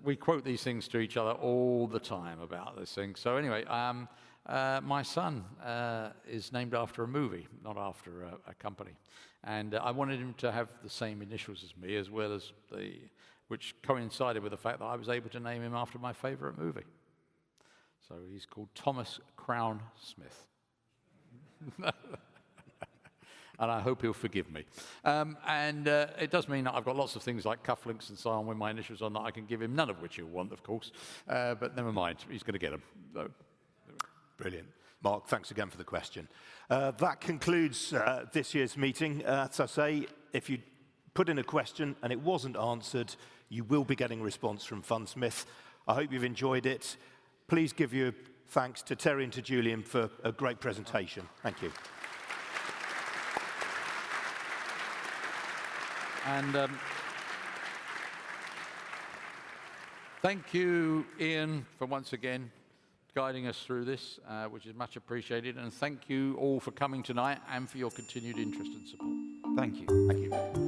we quote these things to each other all the time about this thing. So anyway, my son is named after a movie, not after a company. And I wanted him to have the same initials as me, as well as which coincided with the fact that I was able to name him after my favorite movie. So he's called Thomas Crown Smith. And I hope he'll forgive me. It does mean that I've got lots of things like cufflinks and so on with my initials on that I can give him, none of which he'll want, of course. But never mind, he's going to get them. So. Brilliant. Mark, thanks again for the question. That concludes this year's meeting. As I say, if you put in a question and it wasn't answered, you will be getting a response from Fundsmith. I hope you've enjoyed it. Please give your thanks to Terry and to Julian for a great presentation. Thank you. And thank you, Ian, for once again guiding us through this, which is much appreciated. And thank you all for coming tonight and for your continued interest and support. Thank you. Thank you.